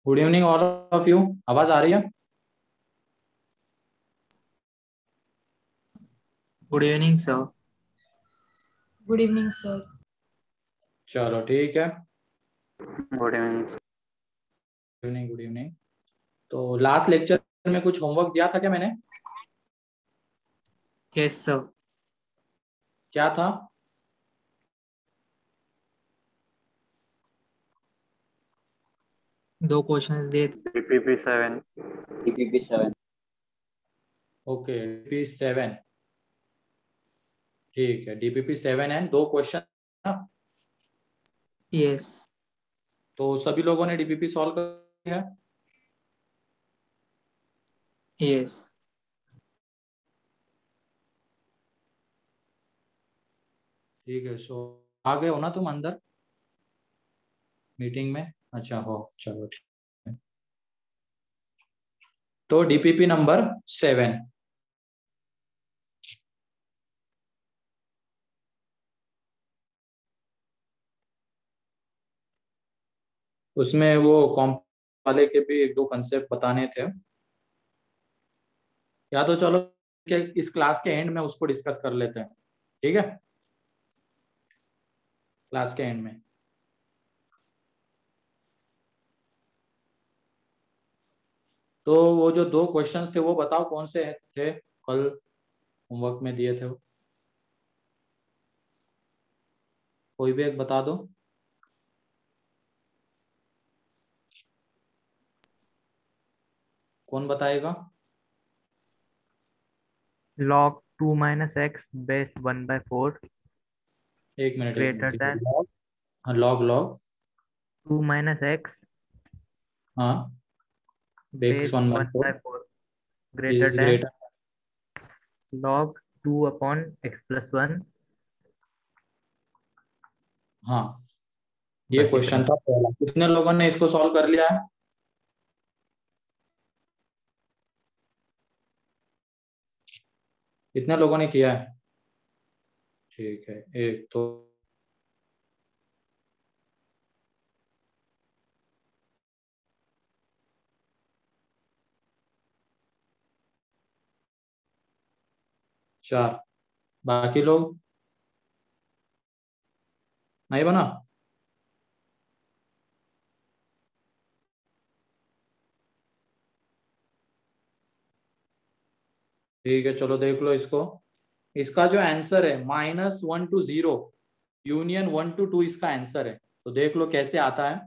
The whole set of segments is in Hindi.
Good evening all of you. आवाज आ रही है? Good evening sir. Good evening sir. चलो ठीक है। Good evening. Good evening, good evening. तो लास्ट लेक्चर में कुछ होमवर्क दिया था क्या मैंने? Yes sir. क्या था? दो क्वेश्चंस दिए थे। DPP7। DPP7। Okay, DPP7। ठीक है, DPP7 एंड दो क्वेश्चन। यस। तो सभी लोगों ने DPP सॉल्व कर दिया? यस। ठीक है। सो आ गए हो ना तुम अंदर मीटिंग में? अच्छा हो, चलो ठीक है। तो DPP नंबर 7। उसमें वो कॉम्प वाले के भी एक दो कंसेप्ट बताने थे, या तो चलो इस क्लास के एंड में उसको डिस्कस कर लेते हैं। ठीक है, क्लास के एंड में। तो वो जो दो क्वेश्चंस थे वो बताओ कौन से थे, कल होमवर्क में दिए थे वो? कोई भी एक बता दो। कौन बताएगा? log 2 minus x base 1/4 एक मिनट, एक greater मिनट। than लॉग, हाँ लॉग लॉग 2 minus x हाँ, base base 1/4 1/4 greater is than greater. log 2 upon x plus 1। हाँ, ये बस क्वेश्चन इतना। था पहला। कितने लोगों ने इसको सॉल्व कर लिया है? कितने लोगों ने किया है? ठीक है, एक तो। चार। बाकी लोग नहीं बना? ठीक है, चलो देख लो इसको। इसका जो आंसर है -1 to 0 यूनियन 1 to 2 इसका आंसर है। तो देख लो कैसे आता है।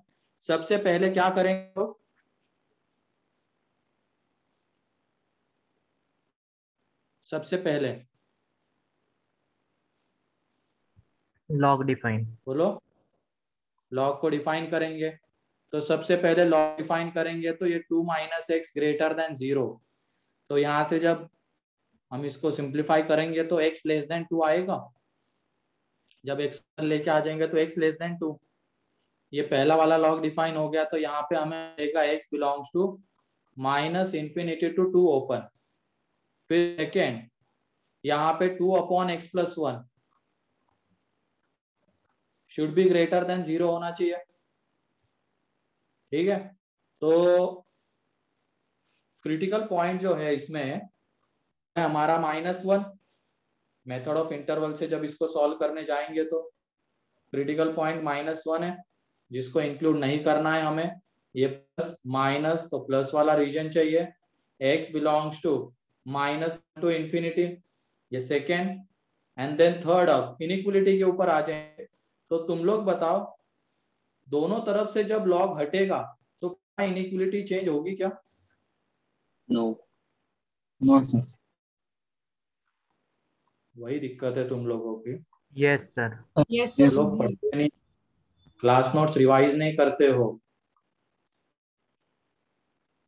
सबसे पहले क्या करेंगे तो, सबसे पहले log define। बोलो। लॉग को डिफाइन करेंगे। तो सबसे पहले लॉग डिफाइन करेंगे तो ये 2 - x ग्रेटर देन 0। तो यहाँ से जब हम इसको सिंप्लीफाई करेंगे तो x लेस देन 2 आएगा। जब x लेके आ जाएंगे तो x लेस देन 2। ये पहला वाला लॉग डिफाइन हो गया। तो यहाँ पे हमें देगा x belongs to -∞ to 2 open. फिर सेकेंड, यहाँ पे 2 upon x plus 1 should be greater than 0 होना चाहिए। ठीक है, तो क्रिटिकल पॉइंट जो है इसमें है हमारा -1। मेथड ऑफ इंटरवल से जब इसको सॉल्व करने जाएंगे तो क्रिटिकल पॉइंट -1 है, जिसको इंक्लूड नहीं करना है हमें। ये प्लस माइनस, तो प्लस वाला रीजन चाहिए। x बिलोंग्स टू -∞, ये सेकेंड। एंड देन थर्ड, अब इनइक्वलिटी के ऊपर आ जाएंगे। तो तुम लोग बताओ, दोनों तरफ से जब लॉग हटेगा तो क्या इनइक्वलिटी चेंज होगी क्या? नो। No sir. वही दिक्कत है तुम लोगों की। yes sir। यस तुम सर। लोग पढ़ते नहीं, क्लास नोट्स रिवाइज नहीं करते हो,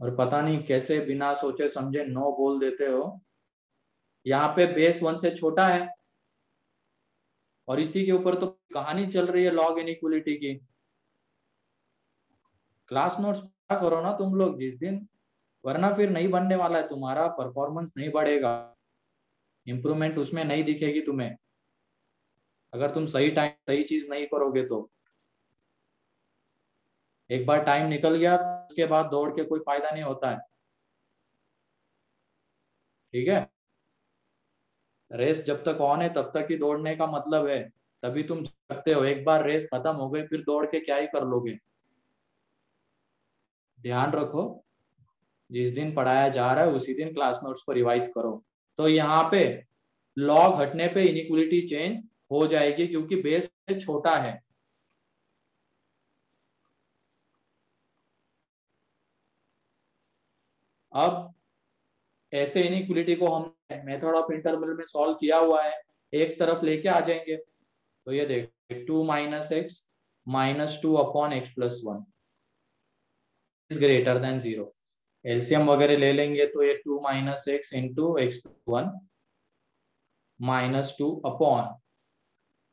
और पता नहीं कैसे बिना सोचे समझे नो बोल देते हो। यहाँ पे बेस 1 से छोटा है और इसी के ऊपर तो कहानी चल रही है लॉग इनइक्वलिटी की। क्लास नोट्स पढ़ा करो ना तुम लोग जिस दिन, वरना फिर नहीं बनने वाला है तुम्हारा, परफॉर्मेंस नहीं बढ़ेगा, इंप्रूवमेंट उसमें नहीं दिखेगी तुम्हें, अगर तुम सही टाइम सही चीज नहीं करोगे तो। एक बार टाइम निकल गया उसके बाद दौड़ के कोई फायदा नहीं होता है, ठीक है। रेस जब तक ऑन है तब तक ही दौड़ने का मतलब है, तभी तुम सकते हो। एक बार रेस खत्म हो गई फिर दौड़ के क्या ही कर लोगे। ध्यान रखो, जिस दिन पढ़ाया जा रहा है उसी दिन क्लास नोट्स को रिवाइज करो। तो यहाँ पे लॉग हटने पे इनइक्वलिटी चेंज हो जाएगी क्योंकि बेस छोटा है। अब ऐसे इनइक्वलिटी को हमने मेथड ऑफ इंटरवल में सॉल्व किया हुआ है, एक तरफ लेके आ जाएंगे। तो ये देख 2 minus x minus 2 upon x plus 1 is greater than 0। LCM वगैरह ले लेंगे तो ये 2 minus x into x plus 1 minus 2 upon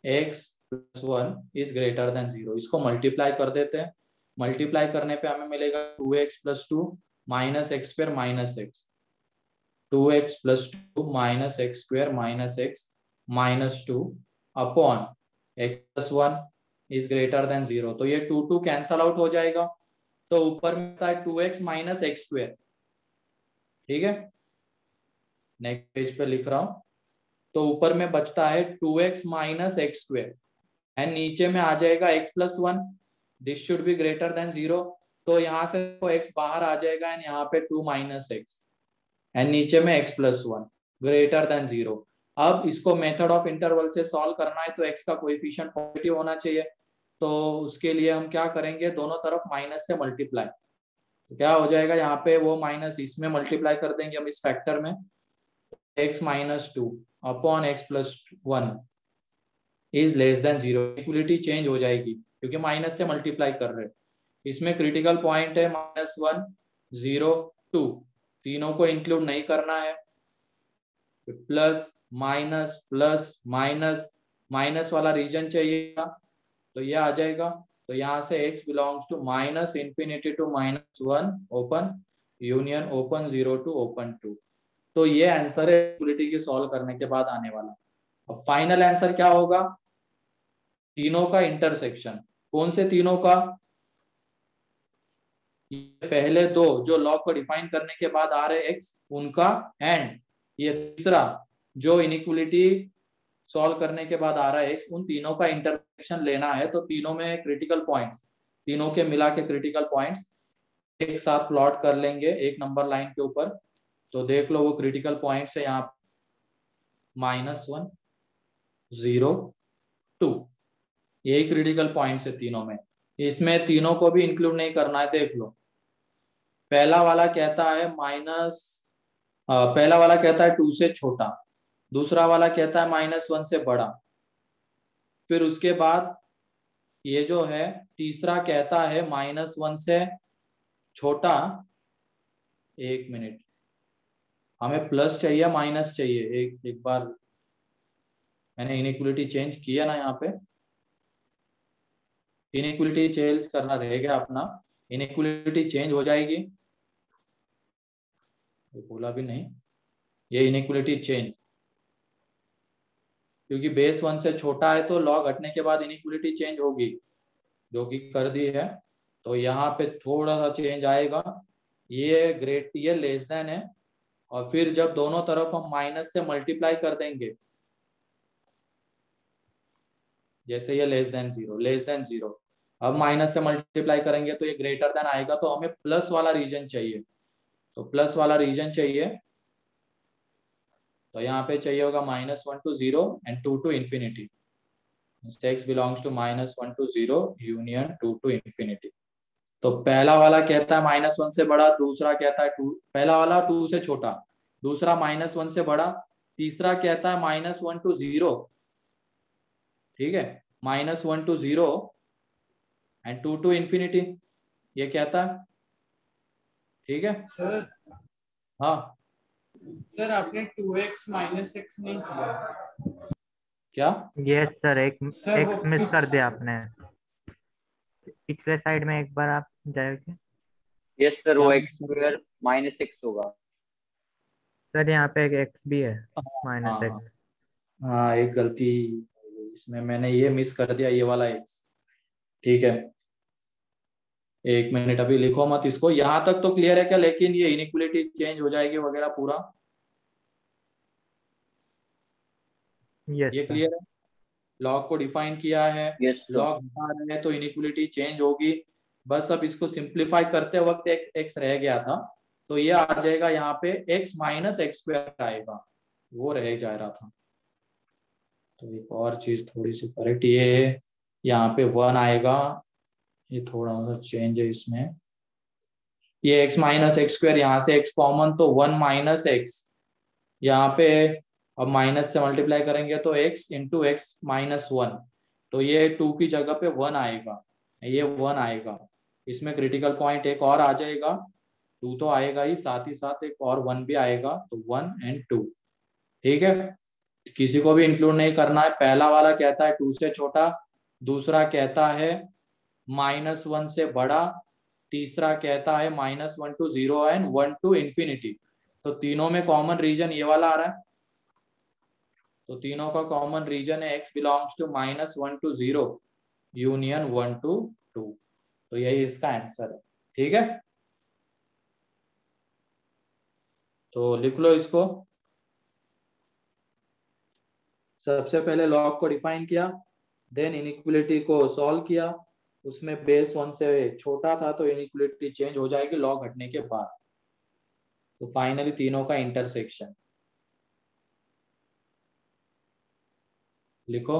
x plus 1 is greater than 0। इसको मल्टीप्लाई कर देते हैं। मल्टीप्लाई करने पे हमें मिलेगा 2x plus 2 minus x square minus x, 2x plus 2 minus x square minus x minus 2 upon x plus 1 is greater than 0। तो ये 2 कैंसल आउट हो जाएगा। तो ऊपर में था 2x माइनस एक्स स्क्वायर, ठीक है। नेक्स्ट पेज पे लिख रहा हूं। तो ऊपर में बचता है 2x minus x square and नीचे में आ जाएगा x plus 1, this should be greater than 0। तो यहाँ से तो x बाहर आ जाएगा एंड यहाँ पे 2 माइनस एक्स एंड नीचे में x प्लस 1 ग्रेटर देन 0। अब इसको मेथड ऑफ इंटरवल से सॉल्व करना है तो x का कोएफिशिएंट पॉजिटिव होना चाहिए। तो उसके लिए हम क्या करेंगे, दोनों तरफ माइनस से मल्टीप्लाई। तो क्या हो जाएगा, यहाँ पे वो माइनस इसमें मल्टीप्लाई कर देंगे हम इस फैक्टर में, x minus 2 upon x plus 1 is less than 0। Equality change हो जाएगी क्योंकि माइनस से मल्टीप्लाई कर रहे हैं। इसमें क्रिटिकल पॉइंट है -1 0 2, तीनों को इंक्लूड नहीं करना है। प्लस माइनस माइनस वाला रीजन चाहिए तो ये आ जाएगा। तो यहाँ से x belongs to minus infinity to -1 open union open 0 to open 2। तो ये आंसर है इक्वलिटी की सॉल्व करने के बाद आने वाला। अब फाइनल आंसर क्या होगा, तीनों का इंटरसेक्शन। कौन से तीनों का, ये पहले दो जो लॉग को डिफाइन करने के बाद आ रहे x उनका, एंड ये तीसरा जो इनइक्वलिटी सॉल्व करने के बाद आ रहा है x, उन तीनों का इंटरसेक्शन लेना है। तो तीनों में क्रिटिकल पॉइंट्स, तीनों के मिला के क्रिटिकल पॉइंट्स एक साथ प्लॉट कर लेंगे एक नंबर लाइन के ऊपर। तो देख लो वो क्रिटिकल पॉइंट्स है यहाँ -1 0 2, यही क्रिटिकल पॉइंट्स है तीनों में। इसमें तीनों को भी इंक्लूड नहीं करना है। देख लो पहला वाला कहता है पहला वाला कहता है 2 से छोटा, दूसरा वाला कहता है -1 से बड़ा, फिर उसके बाद ये जो है तीसरा कहता है -1 से छोटा। एक मिनट, हमें प्लस चाहिए माइनस चाहिए, एक बार मैंने इनइक्वलिटी चेंज किया ना, यहाँ पे इनइक्वलिटी चेंज करना रहेगा अपना। इनइक्वलिटी चेंज हो जाएगी, बोला भी नहीं, ये इनइक्वलिटी चेंज क्योंकि बेस 1 से छोटा है तो लॉग हटने के बाद इनइक्वलिटी चेंज होगी, जो कि कर दी है। तो यहाँ पे थोड़ा सा चेंज आएगा, ये लेस देन है, और फिर जब दोनों तरफ हम माइनस से मल्टीप्लाई कर देंगे, जैसे ये लेस देन जीरो, अब माइनस से मल्टीप्लाई करेंगे तो ये ग्रेटर देन आएगा। तो हमें प्लस वाला रीजन चाहिए, तो प्लस वाला रीजन चाहिए। तो यहाँ पे चाहिए होगा -1 to 0 and 2 to infinity। x belongs to -1 to 0 union 2 to infinity। तो पहला वाला कहता है -1 से बड़ा, दूसरा कहता है 2, पहला वाला 2 से छोटा, दूसरा -1 से बड़ा, तीसरा कहता है -1 to 0, ठीक है, -1 to 0 and 2 to infinity ये कहता है, ठीक है। सर हाँ सर आपने 2x माइनस एक्स नहीं किया क्या, यस सर, एक सर, वो एक्स मिस कर पिक्स- दिया आपने। पिछले साइड में एक बार आप जाएंगे यस सर, वो एक्स स्क्वायर -x होगा। सर, यहाँ पे एक एक्स भी है, हाँ -x। हाँ एक गलती इसमें मैंने ये मिस कर दिया, ये वाला x, ठीक है। एक मिनट, अभी लिखो मत इसको, यहां तक तो क्लियर है क्या? लेकिन ये इनइक्वलिटी चेंज हो जाएगी वगैरह पूरा, यस ये सर। क्लियर है? लॉग को डिफाइन किया है, यस सर। लॉग हटा रहे हैं तो इनइक्वलिटी चेंज होगी। बस अब इसको सिंप्लीफाई करते वक्त एक एक्स रह गया था, तो ये आ जाएगा यहाँ पे x माइनस एक्स स्क्वायर आएगा, वो रह जा रहा था। तो एक और चीज थोड़ी सी करेक्ट, ये यहाँ पे 1 आएगा, ये थोड़ा सा चेंज है इसमें, ये x माइनस एक्स स्क्वायर, यहाँ से x कॉमन तो 1 माइनस एक्स, यहाँ पे अब माइनस से मल्टीप्लाई करेंगे तो x इंटू एक्स माइनस 1, तो ये 2 की जगह पे 1 आएगा, ये 1 आएगा। इसमें क्रिटिकल पॉइंट एक और आ जाएगा, 2 तो आएगा ही, साथ ही साथ एक और 1 भी आएगा, तो 1 एंड 2। ठीक है, किसी को भी इंक्लूड नहीं करना है। पहला वाला कहता है 2 से छोटा, दूसरा कहता है -1 से बड़ा, तीसरा कहता है -1 टू 0 एंड 1 टू इंफिनिटी। तो तीनों में कॉमन रीजन ये वाला आ रहा है, तो तीनों का कॉमन रीजन है x belongs to -1 to 0 union 1 to 2, तो यही इसका आंसर है। ठीक है, तो लिख लो इसको। सबसे पहले लॉग को डिफाइन किया, देन इनइक्वलिटी को सॉल्व किया, उसमें बेस 1 से छोटा था तो इनइक्वलिटी चेंज हो जाएगी लॉग हटने के बाद। तो फाइनली तीनों का इंटरसेक्शन लिखो।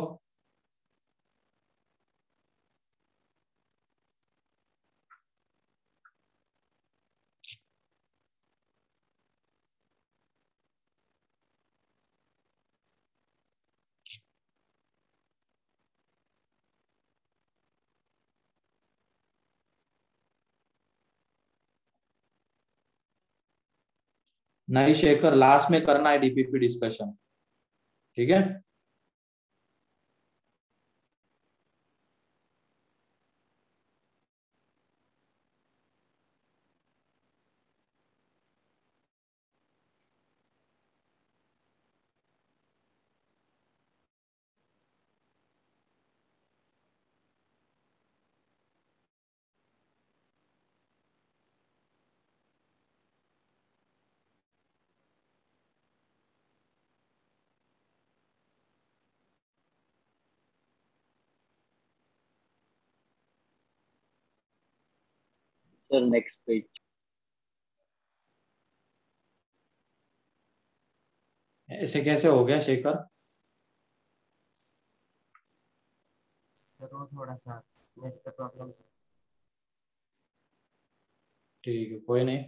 नहीं शेखर, लास्ट में करना है डीपीपी डिस्कशन, ठीक है। Sir next page. ऐसे कैसे हो गया शेखर? सर वो थोड़ा सा नेट का प्रॉब्लम। ठीक है, कोई नहीं।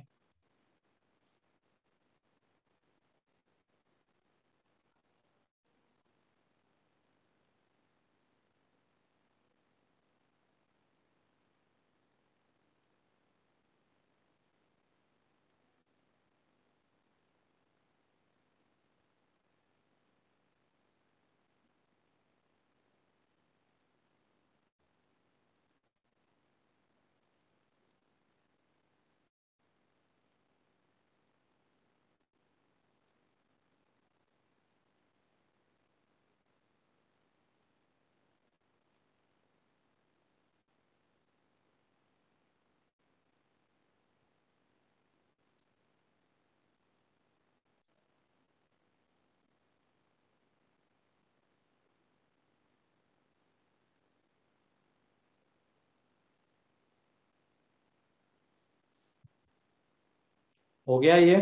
हो गया ये?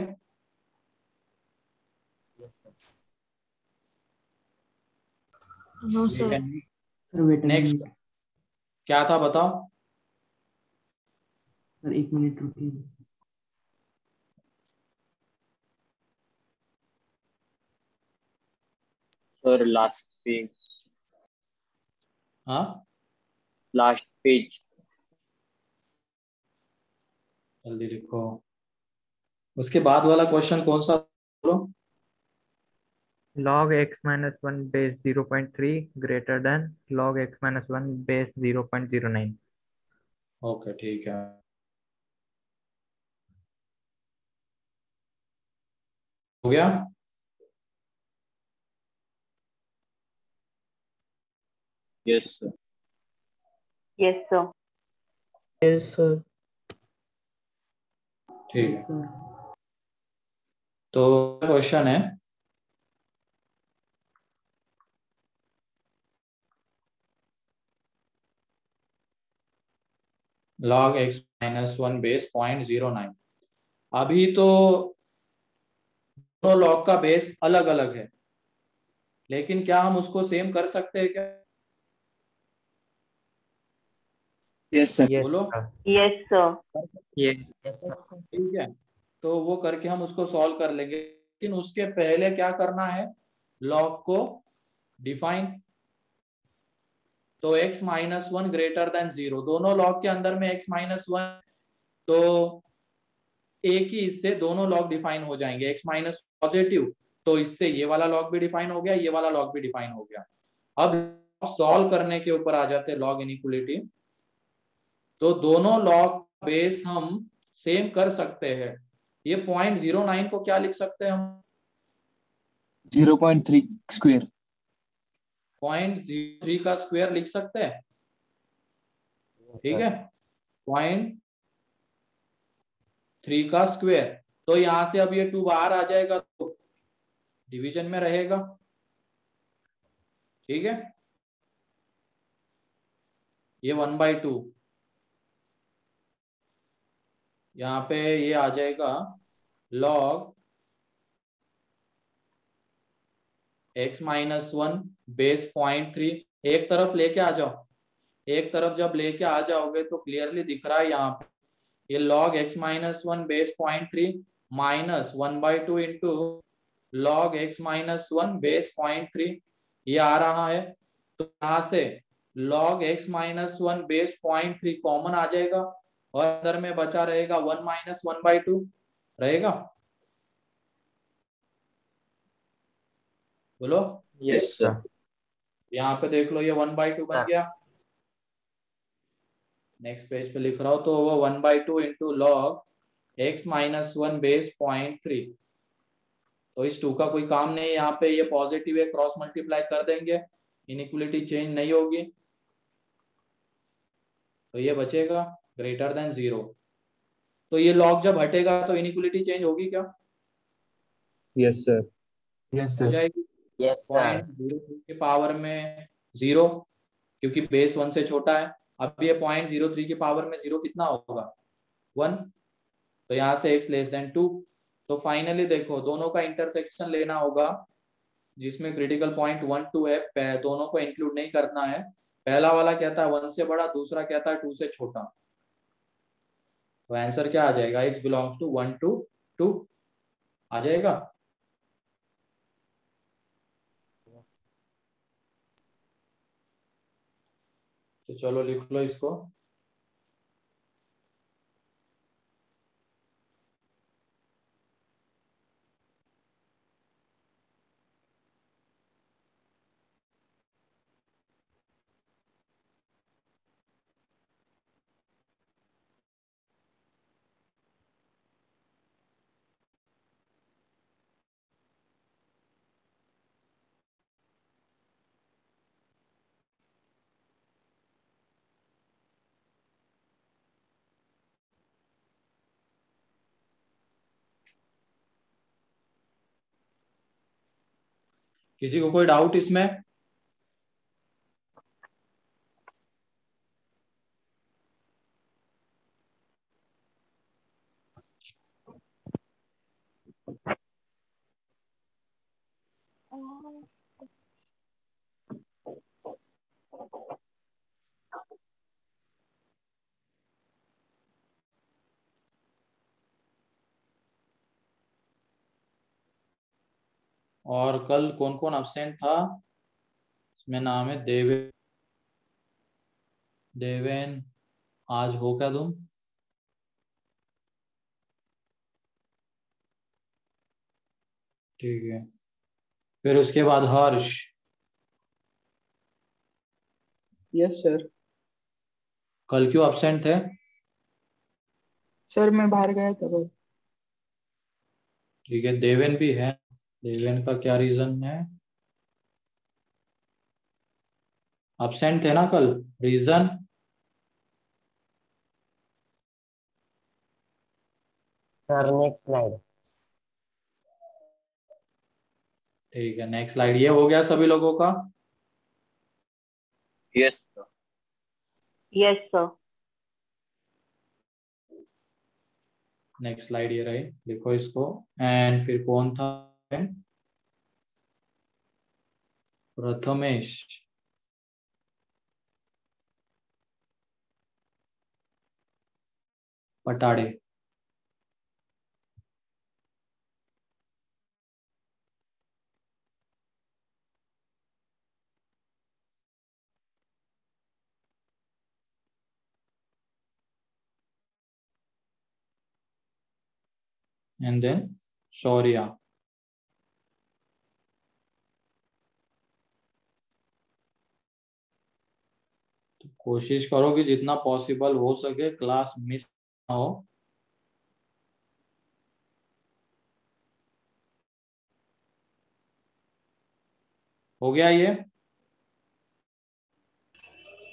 No, sir. Sir wait next minute. क्या था बताओ? सर 1 मिनट रुकिए। Sir last page. हाँ, लास्ट पेज। जल्दी लिखो। उसके बाद वाला क्वेश्चन कौन सा बोलो? log x minus 1 base 0.3 greater than log x minus 1 base 0.09। Okay ठीक है, हो गया। Yes sir. Yes, sir. Yes, sir. ठीक है, Yes, sir. तो क्वेश्चन है log x माइनस 1 बेस 0.09। अभी तो दोनों लॉग का बेस अलग अलग है, लेकिन क्या हम उसको सेम कर सकते हैं क्या? Yes, sir. Yes, बोलो। sir. Yes, sir. Yes. ठीक है, तो वो करके हम उसको सॉल्व कर लेंगे, लेकिन उसके पहले क्या करना है, लॉग को डिफाइन। तो x माइनस 1 ग्रेटर देन 0, दोनों लॉग के अंदर में x माइनस 1, तो एक ही इससे दोनों लॉग डिफाइन हो जाएंगे। x माइनस पॉजिटिव, तो इससे ये वाला लॉग भी डिफाइन हो गया, ये वाला लॉग भी डिफाइन हो गया। अब सॉल्व करने के ऊपर आ जाते हैं, लॉग इनइक्वलिटी। तो दोनों लॉग बेस हम सेम कर सकते हैं। ये 0.09 को क्या लिख सकते हैं हम? 0.3 square. 0.03 का स्क्वायर लिख सकते हैं। ठीक है, 0.3 का स्क्वायर। तो यहां से अब ये 2 बाहर आ जाएगा, तो डिवीजन में रहेगा। ठीक है, ये 1/2, यहाँ पे ये आ जाएगा log x माइनस 1 बेस 0.3। एक तरफ लेके आ जाओ, एक तरफ जब लेके आ जाओगे तो क्लियरली दिख रहा है यहाँ पे, ये log x minus 1 base 0.3 minus 1/2 into log x minus 1 base 0.3, ये आ रहा है। तो यहाँ से log x minus 1 base 0.3 common आ जाएगा, और अंदर में बचा रहेगा 1 माइनस 1/2 रहेगा। बोलो। Yes, sir. यहाँ पे देख लो, ये 1/2 बन गया। नेक्स्ट पेज पे लिख रहा हूँ, तो वो 1/2 into log x minus 1 base 0.3। तो इस 2 का कोई काम नहीं है, यहाँ पे ये पॉजिटिव है, क्रॉस मल्टीप्लाई कर देंगे, इनइक्वलिटी चेंज नहीं होगी, तो ये बचेगा ग्रेटर देन 0। तो ये लॉग जब हटेगा तो इनइक्वलिटी चेंज होगी क्या? Yes, sir. Yes, हो sir. जाएगी। Yes, sir. 0.03 के पावर में 0, क्योंकि बेस 1 से छोटा है। अब ये 0.03 की पावर में 0 कितना होगा? 1। तो यहाँ से x लेस देन 2। तो फाइनली देखो, दोनों का इंटरसेक्शन लेना होगा, जिसमें क्रिटिकल पॉइंट 1 2 है, दोनों को इंक्लूड नहीं करना है। पहला वाला कहता है 1 से बड़ा, दूसरा कहता है 2 से छोटा। तो आंसर क्या आ जाएगा? x बिलोंग्स टू 1 to 2 आ जाएगा। तो चलो लिख लो इसको। किसी को कोई डाउट इसमें? और कल कौन कौन अब्सेंट था? इसमें नाम है देवेन। देवेन, आज हो क्या तुम? ठीक है, फिर उसके बाद हर्ष। Yes sir. कल क्यों अब्सेंट थे? सर मैं बाहर गया था बस। ठीक है, देवेन भी है। देवेन का क्या रीजन है? अब्सेंट थे ना कल, रीजन? Sir next slide. ठीक है, नेक्स्ट स्लाइड। ये हो गया सभी लोगों का? Yes sir. Yes sir. Next slide ये रही, लिखो इसको। एंड फिर कौन था? प्रथमेश। पटाड़े। And then Shaurya. तो कोशिश करो कि जितना पॉसिबल हो सके क्लास मिस ना हो। हो गया ये?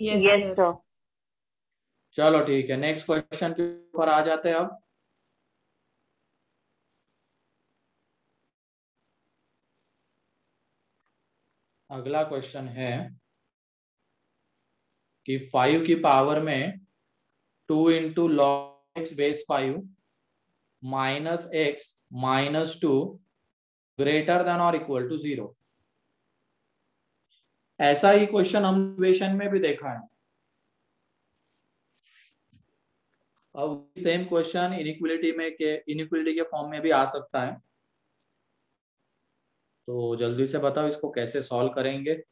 Yes sir. चलो ठीक है, नेक्स्ट क्वेश्चन के ऊपर आ जाते हैं अब। अगला क्वेश्चन है कि 5 की पावर में 2 into log x base 5 minus x minus 2 greater than और इक्वल टू 0। ऐसा ही क्वेश्चन हम इक्वेशन में भी देखा है। अब सेम क्वेश्चन इनइक्वलिटी के फॉर्म में भी आ सकता है। तो जल्दी से बताओ इसको कैसे सॉल्व करेंगे।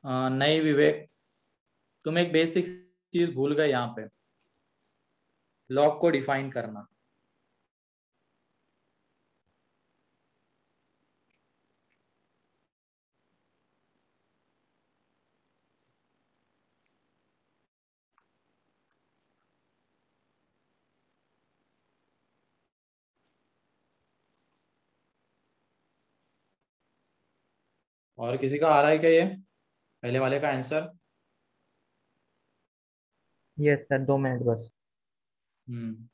नहीं विवेक, तुम एक बेसिक चीज भूल गए यहाँ पे, लॉग को डिफाइन करना। और किसी का आ रहा है क्या ये पहले वाले का आंसर? यस सर, 2 मिनट बस। हम्म।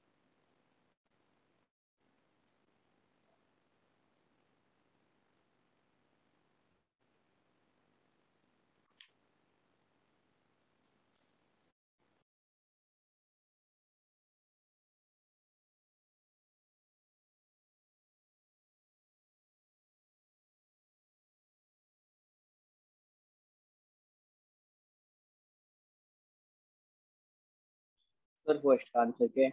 सर फर्स्ट आंसर के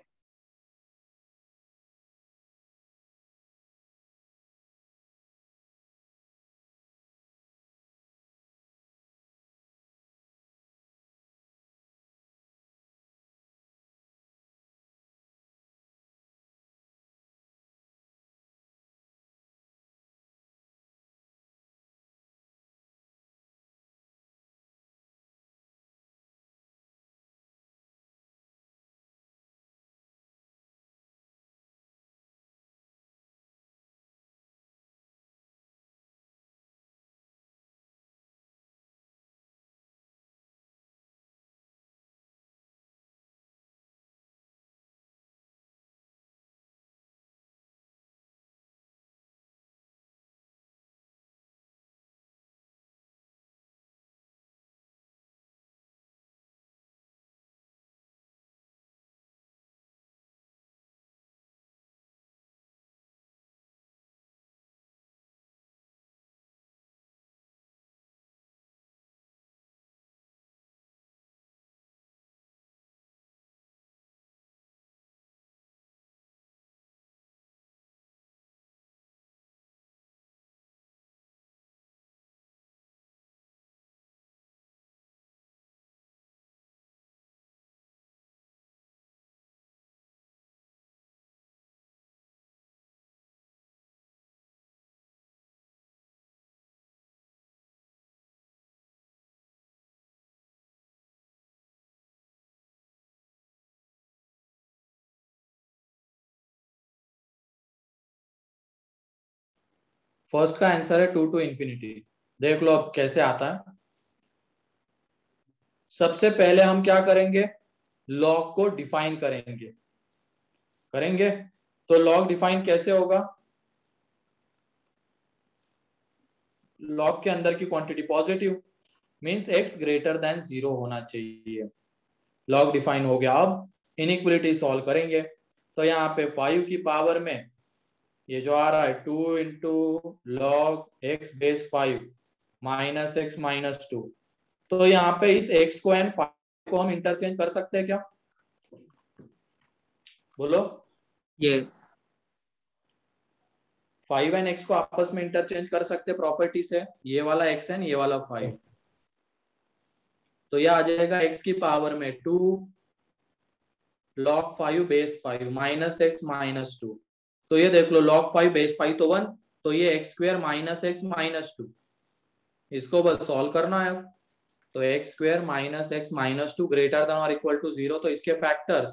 फर्स्ट का आंसर है 2 to इंफिनिटी। देख लो अब कैसे आता है। सबसे पहले हम क्या करेंगे, लॉग को डिफाइन करेंगे। तो लॉग डिफाइन कैसे होगा, लॉग के अंदर की quantity positive means x greater than 0 होना चाहिए। लॉग डिफाइन हो गया। अब इनइक्वलिटी सॉल्व करेंगे। तो यहाँ पे 5 की पावर में ये जो आ रहा है 2 into log x base 5 minus x minus 2। तो यहाँ पे इस x को एंड 5 को हम इंटरचेंज कर सकते हैं क्या, बोलो। Yes. 5 एंड x को आपस में इंटरचेंज कर सकते प्रॉपर्टी से, ये वाला x एंड ये वाला 5। तो ये आ जाएगा x की पावर में 2 log 5 base 5 minus x minus 2। तो ये देख लो log 5 बेस 5 तो 1, तो ये x square minus x minus 2, इसको बस सॉल्व करना है। तो x square minus x minus 2 greater than और इक्वल टू 0। तो इसके factors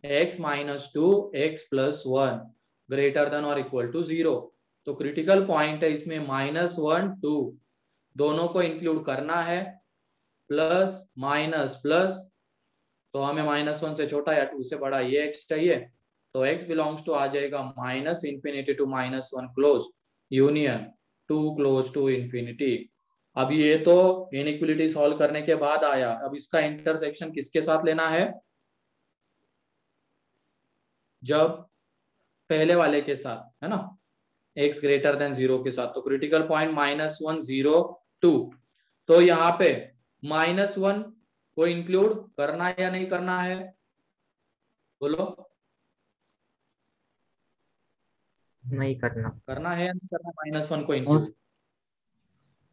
x minus 2 x plus 1 greater than और इक्वल टू 0। तो क्रिटिकल पॉइंट है इसमें माइनस 1 2 दोनों को इंक्लूड करना है, प्लस माइनस प्लस। तो हमें माइनस 1 से छोटा या 2 से बड़ा ये x चाहिए। तो x बिलोंग्स टू आ जाएगा minus infinity to minus 1 close union 2 close to infinity. अब ये तो इनइक्वलिटी सॉल्व करने के बाद आया। अब इसका इंटरसेक्शन किसके साथ लेना है, जब पहले वाले के साथ है ना, x ग्रेटर देन 0 के साथ। तो क्रिटिकल पॉइंट माइनस 1 0 2। तो यहाँ पे माइनस 1 को इंक्लूड करना है या नहीं करना है, बोलो। नहीं करना। करना है या नहीं करना, माइनस 1 को इंक्लूड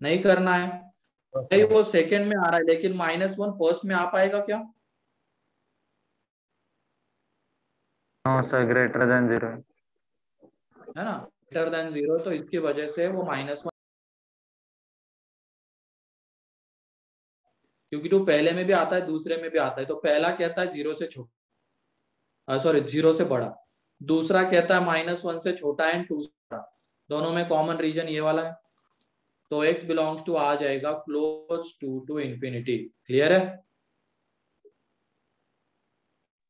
नहीं करना है। भाई वो सेकंड में आ रहा है, लेकिन माइनस 1 फर्स्ट में आ पाएगा क्या, हाँ सर, ग्रेटर देन 0। है ना, ग्रेटर देन 0। तो इसकी वजह से वो माइनस 1, क्योंकि तो पहले में भी आता है दूसरे में भी आता है। तो पहला कहता है 0 से छोटा, सॉरी 0 से बड़ा, दूसरा कहता है माइनस 1 से छोटा एंड 2 से बड़ा। दोनों में कॉमन रीजन ये वाला है। तो x बिलोंग्स टू आ जाएगा क्लोज टू इंफिनिटी। क्लियर है,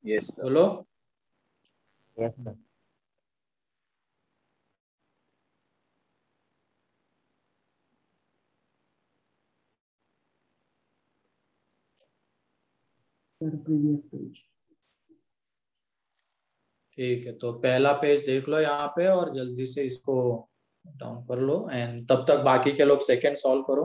यस बोलो। Yes sir. Sir previous page. ठीक है, तो पहला पेज देख लो यहाँ पे और जल्दी से इसको डाउन कर लो एंड तब तक बाकी के लोग सेकंड सॉल्व करो।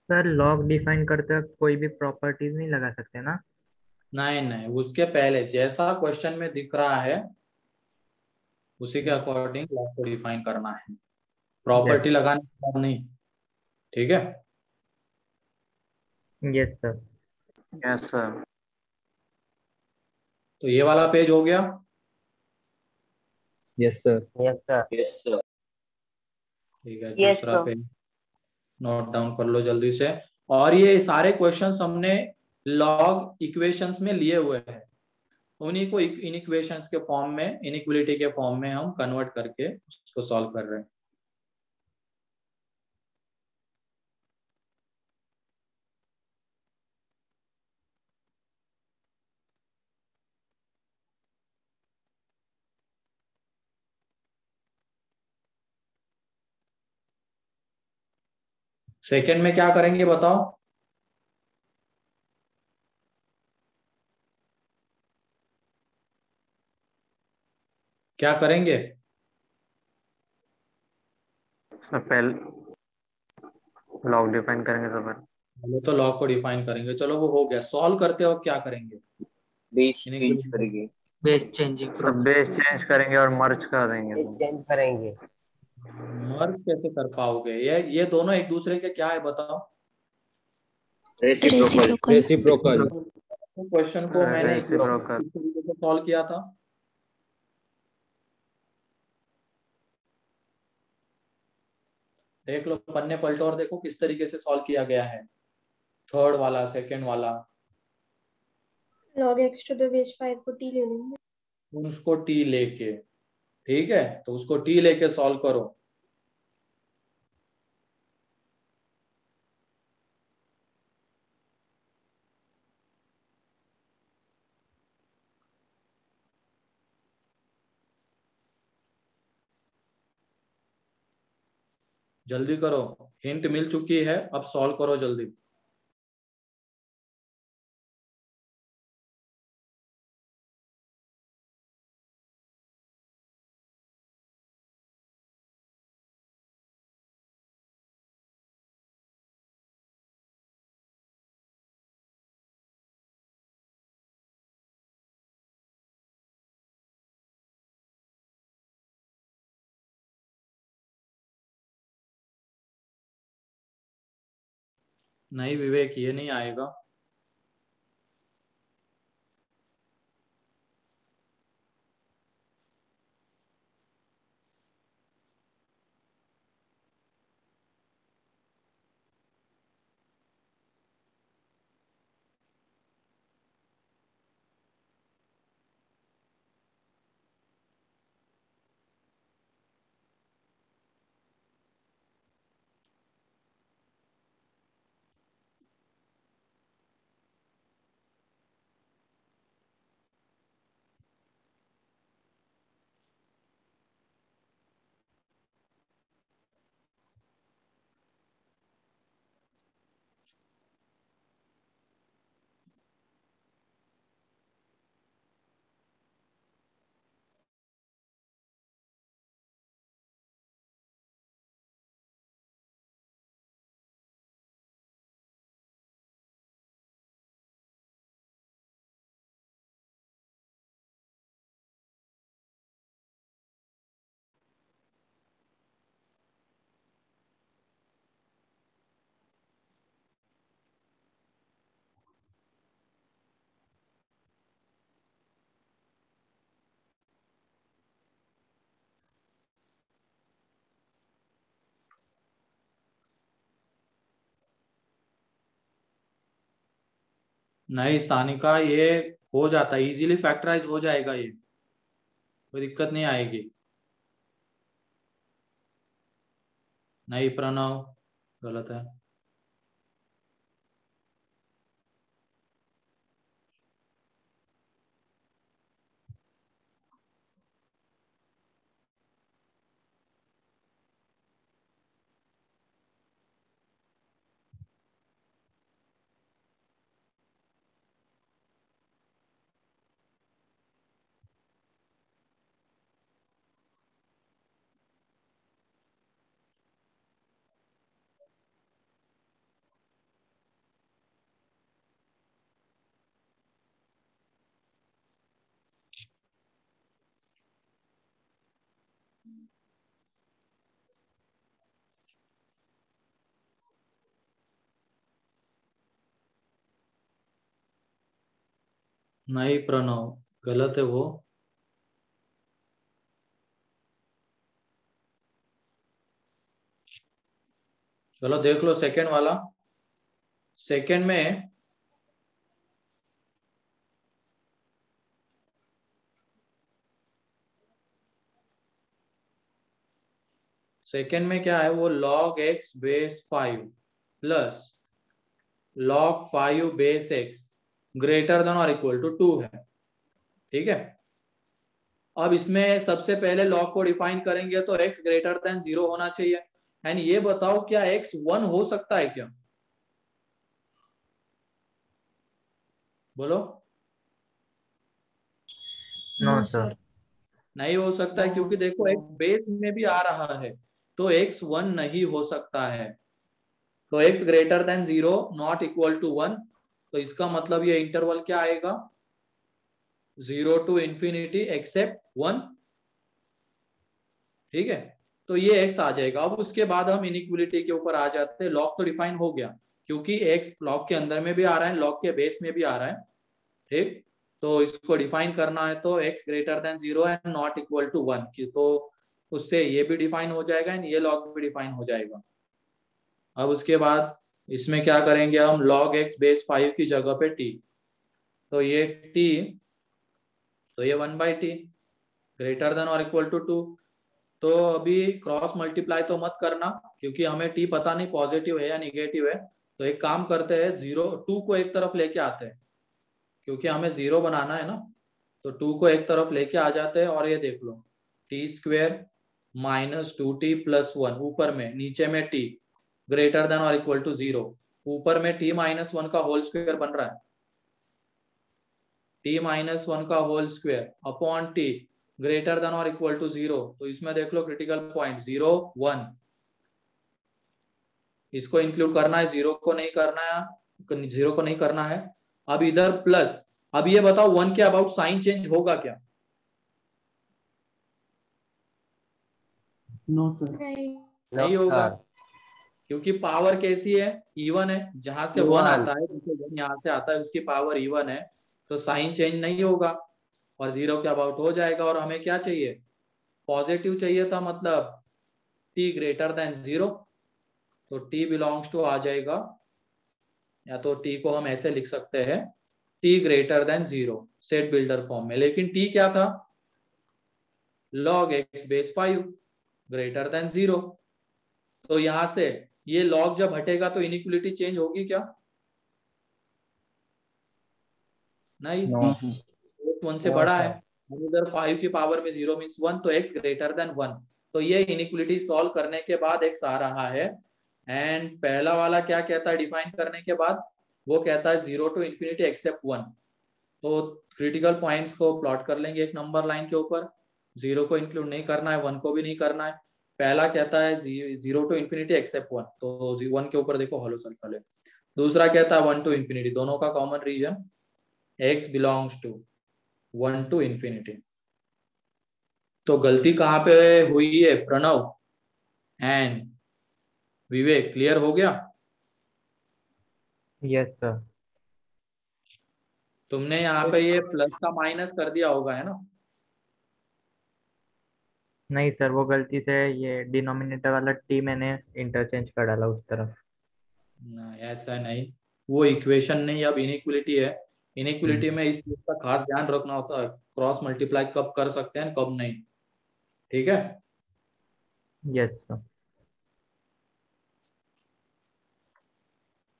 सर लॉग डिफाइन करते वक्त कोई भी प्रॉपर्टीज नहीं लगा सकते ना? नहीं नहीं, उसके पहले जैसा क्वेश्चन में दिख रहा है उसी के अकॉर्डिंग लॉग को डिफाइन करना है, प्रॉपर्टी लगाने के बाद नहीं। ठीक है, यस सर। Yes sir. तो ये वाला पेज हो गया। Yes sir. Yes sir. Yes sir. ठीक है, Yes, दूसरा sir. पेज नोट डाउन कर लो जल्दी से। और ये सारे क्वेश्चंस हमने लॉग इक्वेशंस में लिए हुए हैं, उन्हीं को इनइक्वेशंस के फॉर्म में, इनइक्वलिटी के फॉर्म में हम कन्वर्ट करके उसको सॉल्व कर रहे हैं। सेकंड में क्या करेंगे बताओ, क्या करेंगे? सर पहले लॉग डिफाइन करेंगे तो फिर पहले तो लॉग को डिफाइन करेंगे, चलो वो हो गया। सॉल्व करते वक्त क्या करेंगे? बेस चेंज इनइक्वालिटी करेंगे। बेस चेंजिंग सब प्रॉपर्टी। बेस चेंज करेंगे और मर्ज कर देंगे। चेंज करेंगे। मर्ज कैसे कर पाओगे? ये दोनों एक दूसरे के क्या है बताओ? रेसिप्रोकल। रेसिप्रोकल। क्वेश्चन को मैंने इस रेसिप्रोकल। तरीके से सॉल्व किया था। देख लो, पन्ने पलटो और देखो किस तरीके से सॉल्व किया गया है। थर्ड वाला, सेकंड वाला, log x to the base 5 को t ले लेंगे। उसको टी लेके, ठीक है, तो उसको टी लेके सॉल्व करो। जल्दी करो, हिंट मिल चुकी है, अब सॉल्व करो जल्दी। नहीं विवेक, ये नहीं आएगा। नहीं सानिका, ये हो जाता है, इजीली फैक्टराइज हो जाएगा, ये कोई दिक्कत नहीं आएगी। नहीं प्रणव, गलत है। नहीं प्रणव, गलत है वो। चलो देख लो सेकंड वाला। सेकंड में सेकंड में क्या है, वो log x base 5 plus log 5 base x greater than और इक्वल टू 2 है, ठीक है। अब इसमें सबसे पहले log को डिफाइन करेंगे तो x ग्रेटर देन 0 होना चाहिए। एंड ये बताओ क्या x 1 हो सकता है क्या? बोलो। No no sir. सर। नहीं हो सकता है क्योंकि देखो x बेस में भी आ रहा है, तो x 1 नहीं हो सकता है। तो x greater than 0 not equal to 1, तो इसका मतलब ये इंटरवल क्या आएगा, 0 टू इंफिनिटी एक्सेप्ट 1। ठीक है, तो ये x आ जाएगा। अब उसके बाद हम इनइक्वलिटी के ऊपर आ जाते हैं। लॉग तो डिफाइन हो गया क्योंकि x लॉग के अंदर में भी आ रहा है, लॉग के बेस में भी आ रहा है। ठीक, तो इसको डिफाइन करना है तो x greater than 0 and not equal to 1 की, तो उससे ये भी डिफाइन हो जाएगा एंड ये लॉग भी डिफाइन हो जाएगा। अब उसके बाद इसमें क्या करेंगे हम, log x बेस 5 की जगह पे t, तो ये t, तो ये 1/t ग्रेटर देन और इक्वल टू 2। तो अभी क्रॉस मल्टीप्लाई तो मत करना क्योंकि हमें t पता नहीं पॉजिटिव है या निगेटिव है। तो एक काम करते हैं, 2 को एक तरफ लेके आते हैं क्योंकि हमें 0 बनाना है ना। तो 2 को एक तरफ लेके आ जाते हैं और ये देख लो, t² माइनस 2t प्लस 1 ऊपर में, नीचे में t ग्रेटर देन और इक्वल टू 0, ऊपर में t माइनस 1 का होल स्क्वायर बन रहा है, t माइनस 1 का whole square upon t greater than और इक्वल टू 0। तो इसमें देख लो क्रिटिकल पॉइंट 0 1, इसको इंक्लूड करना है, 0 को नहीं करना है, 0 को नहीं करना है। अब इधर प्लस, अब ये बताओ 1 के अबाउट साइन चेंज होगा क्या? No, sir. नहीं होगा क्योंकि पावर कैसी है, इवन है। जहां से 1 आता है, जैसे 1 यहाँ से आता है, उसकी पावर इवन है, तो साइन चेंज नहीं होगा और 0 के अबाउट हो जाएगा। और हमें क्या चाहिए, पॉजिटिव चाहिए था, मतलब t ग्रेटर देन 0, तो t बिलोंग्स टू आ जाएगा, या तो t को हम ऐसे लिख सकते हैं, t greater than 0 set builder form में। लेकिन t क्या था, log x base 5 greater than 0। तो यहां से ये log जब हटेगा तो इनइक्वलिटी चेंज होगी क्या? नहीं, No, sir. 1 से बड़ा है। हम उधर 5 की पावर में 0 मीन्स 1, तो x ग्रेटर देन 1। तो ये इनइक्वलिटी सॉल्व करने के बाद x आ रहा है। एंड पहला वाला क्या कहता है डिफाइन करने के बाद, वो कहता है 0 टू इंफिनिटी एक्सेप्ट 1। तो क्रिटिकल पॉइंट्स को प्लॉट कर लेंगे एक नंबर लाइन के ऊपर, 0 को इंक्लूड नहीं करना है, 1 को भी नहीं करना है। पहला कहता है 0 टू इंफिनिटी एक्सेप्ट 1, तो 1 के ऊपर देखो हॉलो सर्कल है। दूसरा कहता है 1 टू इंफिनिटी, दोनों का common region x belongs to 1 to infinity. तो गलती कहाँ पे हुई है, प्रणव एंड विवेक, क्लियर हो गया? Yes sir. तुमने यहाँ पे ये प्लस का माइनस कर दिया होगा, है ना? नहीं सर, वो गलती से ये डिनोमिनेटर वाला टी मैंने इंटरचेंज कर डाला उस तरफ। ना, ऐसा नहीं, वो इक्वेशन नहीं, अब इनइक्वलिटी है। इनइक्वलिटी में इस चीज का खास ध्यान रखना होता है, क्रॉस मल्टीप्लाई कब कर सकते हैं कब नहीं। ठीक है, यस सर।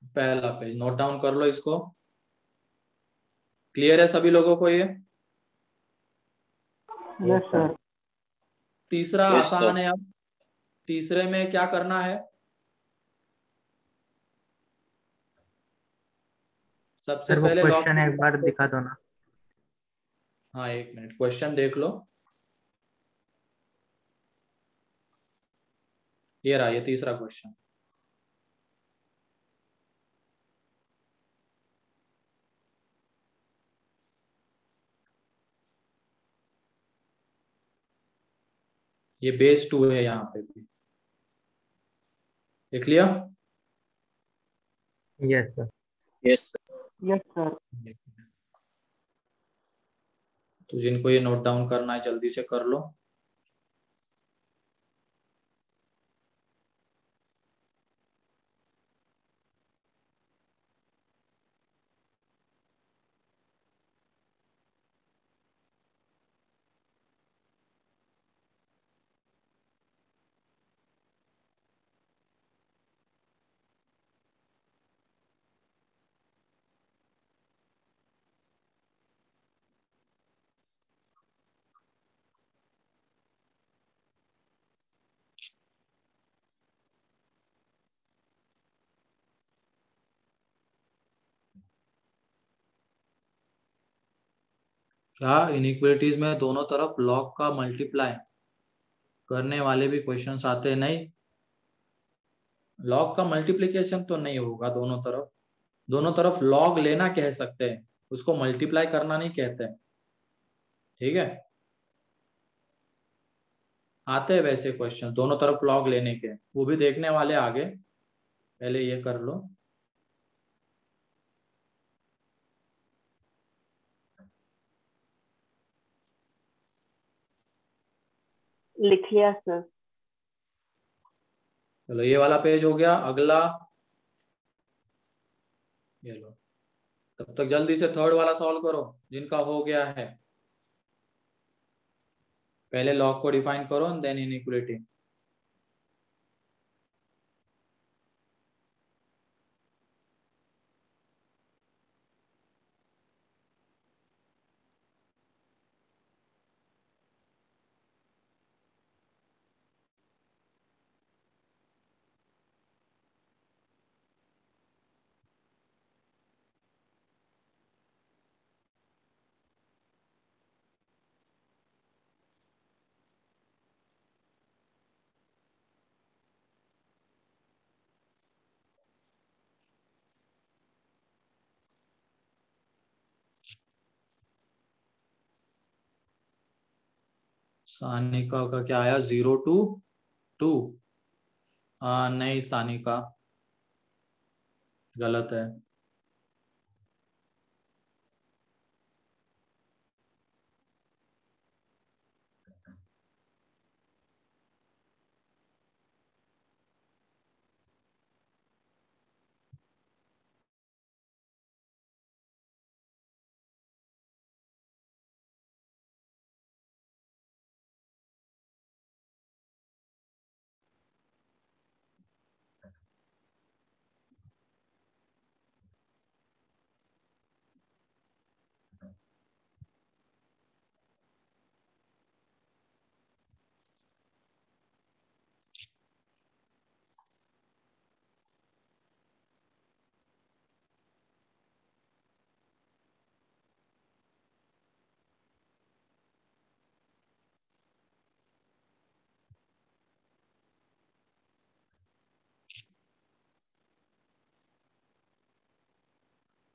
पहला पेज नोट डाउन कर लो इसको। क्लियर है सभी लोगों को ये? Yes sir. तीसरा Yes, आसान sir. है। अब तीसरे में क्या करना है, सबसे सर वो पहले लॉग, क्वेश्चन एक बार दिखा दो ना। हाँ एक मिनट, क्वेश्चन देख लो। ये रहा, ये तीसरा क्वेश्चन। ये बेस 2 है यहाँ पे भी, देख लिया? Yes sir. Yes, sir. Yes sir. तो जिनको ये नोट डाउन करना है जल्दी से कर लो। क्या इनइक्वलिटीज में दोनों तरफ लॉग का मल्टीप्लाई करने वाले भी क्वेश्चंस आते हैं? नहीं, लॉग का मल्टीप्लिकेशन तो नहीं होगा दोनों तरफ। दोनों तरफ लॉग लेना कह सकते हैं, उसको मल्टीप्लाई करना नहीं कहते हैं। ठीक है, आते हैं वैसे क्वेश्चन दोनों तरफ लॉग लेने के, वो भी देखने वाले आगे। पहले ये कर लो। लिख लिया सर। चलो ये वाला पेज हो गया। अगला ये लो। तब तक जल्दी से थर्ड वाला सॉल्व करो जिनका हो गया है। पहले लॉग को डिफाइन करो देन इनइक्वलिटी। सानिका का क्या आया? 0 to 2। नहीं सानिका, गलत है।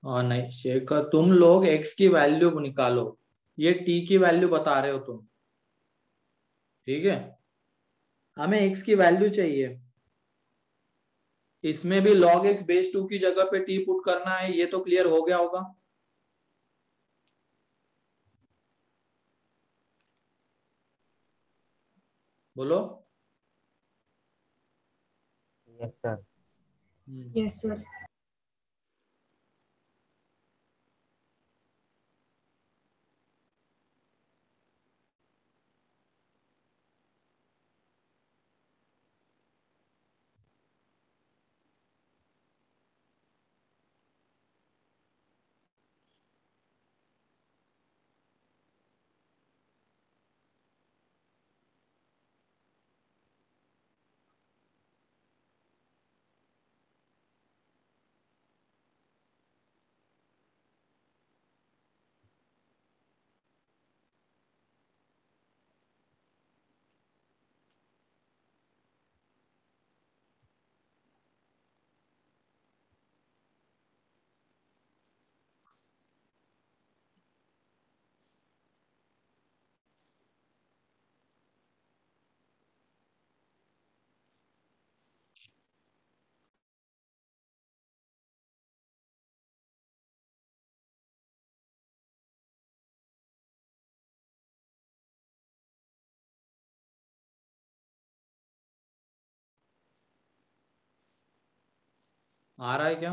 नहीं शेखर, तुम लोग x की वैल्यू निकालो, ये t की वैल्यू बता रहे हो तुम। ठीक है, हमें x की वैल्यू चाहिए। इसमें भी log x बेस 2 की जगह पे t पुट करना है, ये तो क्लियर हो गया होगा। बोलो। Yes sir. Yes sir. आ रहा है क्या?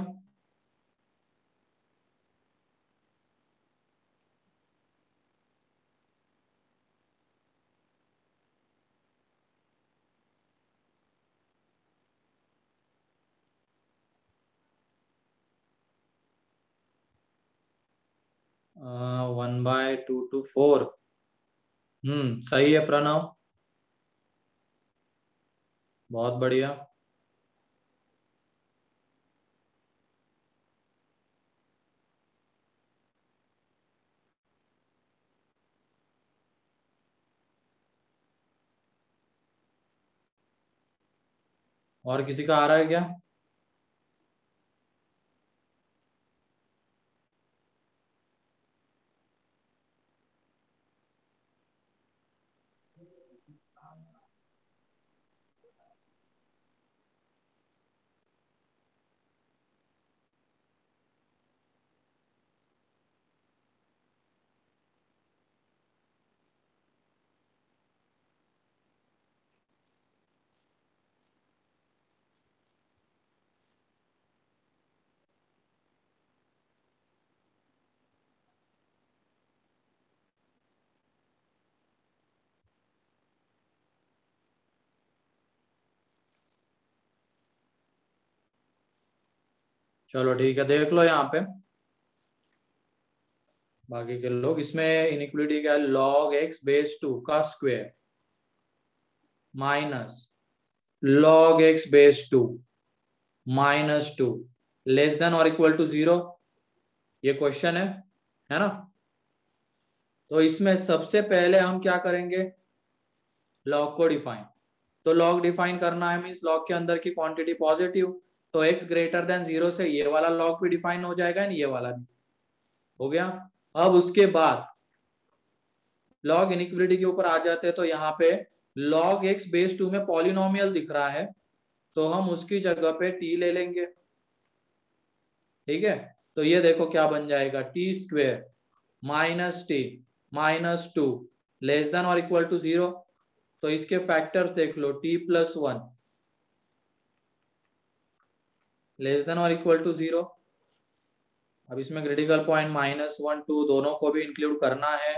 आ, 1/2 to 4। सही है प्रणव, बहुत बढ़िया। और किसी का आ रहा है क्या? चलो ठीक है, देख लो यहाँ पे बाकी के लोग। इसमें इनइक्वालिटी क्या है? log x बेस 2 का square minus log x base 2 minus 2 less than और इक्वल टू 0। ये क्वेश्चन है ना? तो इसमें सबसे पहले हम क्या करेंगे? log को डिफाइन। तो log डिफाइन करना है मीन्स log के अंदर की क्वांटिटी पॉजिटिव, तो x ग्रेटर देन 0 से ये वाला log भी डिफाइन हो जाएगा ये वाला भी हो गया। अब उसके बाद log इनइक्वालिटी के ऊपर आ जाते हैं, तो यहाँ पे log x बेस 2 में पॉलिनोमियल दिख रहा है, तो हम उसकी जगह पे t ले लेंगे। ठीक है, तो ये देखो क्या बन जाएगा, T square minus T minus 2 less than और इक्वल टू 0। तो इसके फैक्टर्स देख लो, t प्लस 1 लेस देन और इक्वल टू 0। अब इसमें क्रिटिकल पॉइंट -1 2 दोनों को भी इंक्लूड करना है,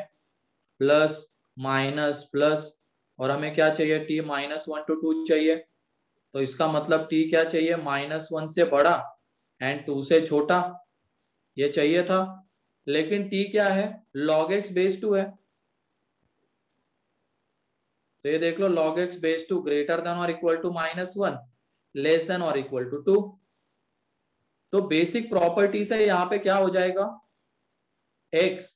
प्लस माइनस प्लस, और हमें क्या चाहिए? t -1 to 2 चाहिए। तो इसका मतलब t क्या चाहिए? -1 से बड़ा एंड 2 से छोटा, ये चाहिए था। लेकिन t क्या है? log x बेस 2 है। तो ये देख लो, log x base 2 greater than और इक्वल टू -1 लेस देन और इक्वल टू 2। तो बेसिक प्रॉपर्टी से यहाँ पे क्या हो जाएगा? x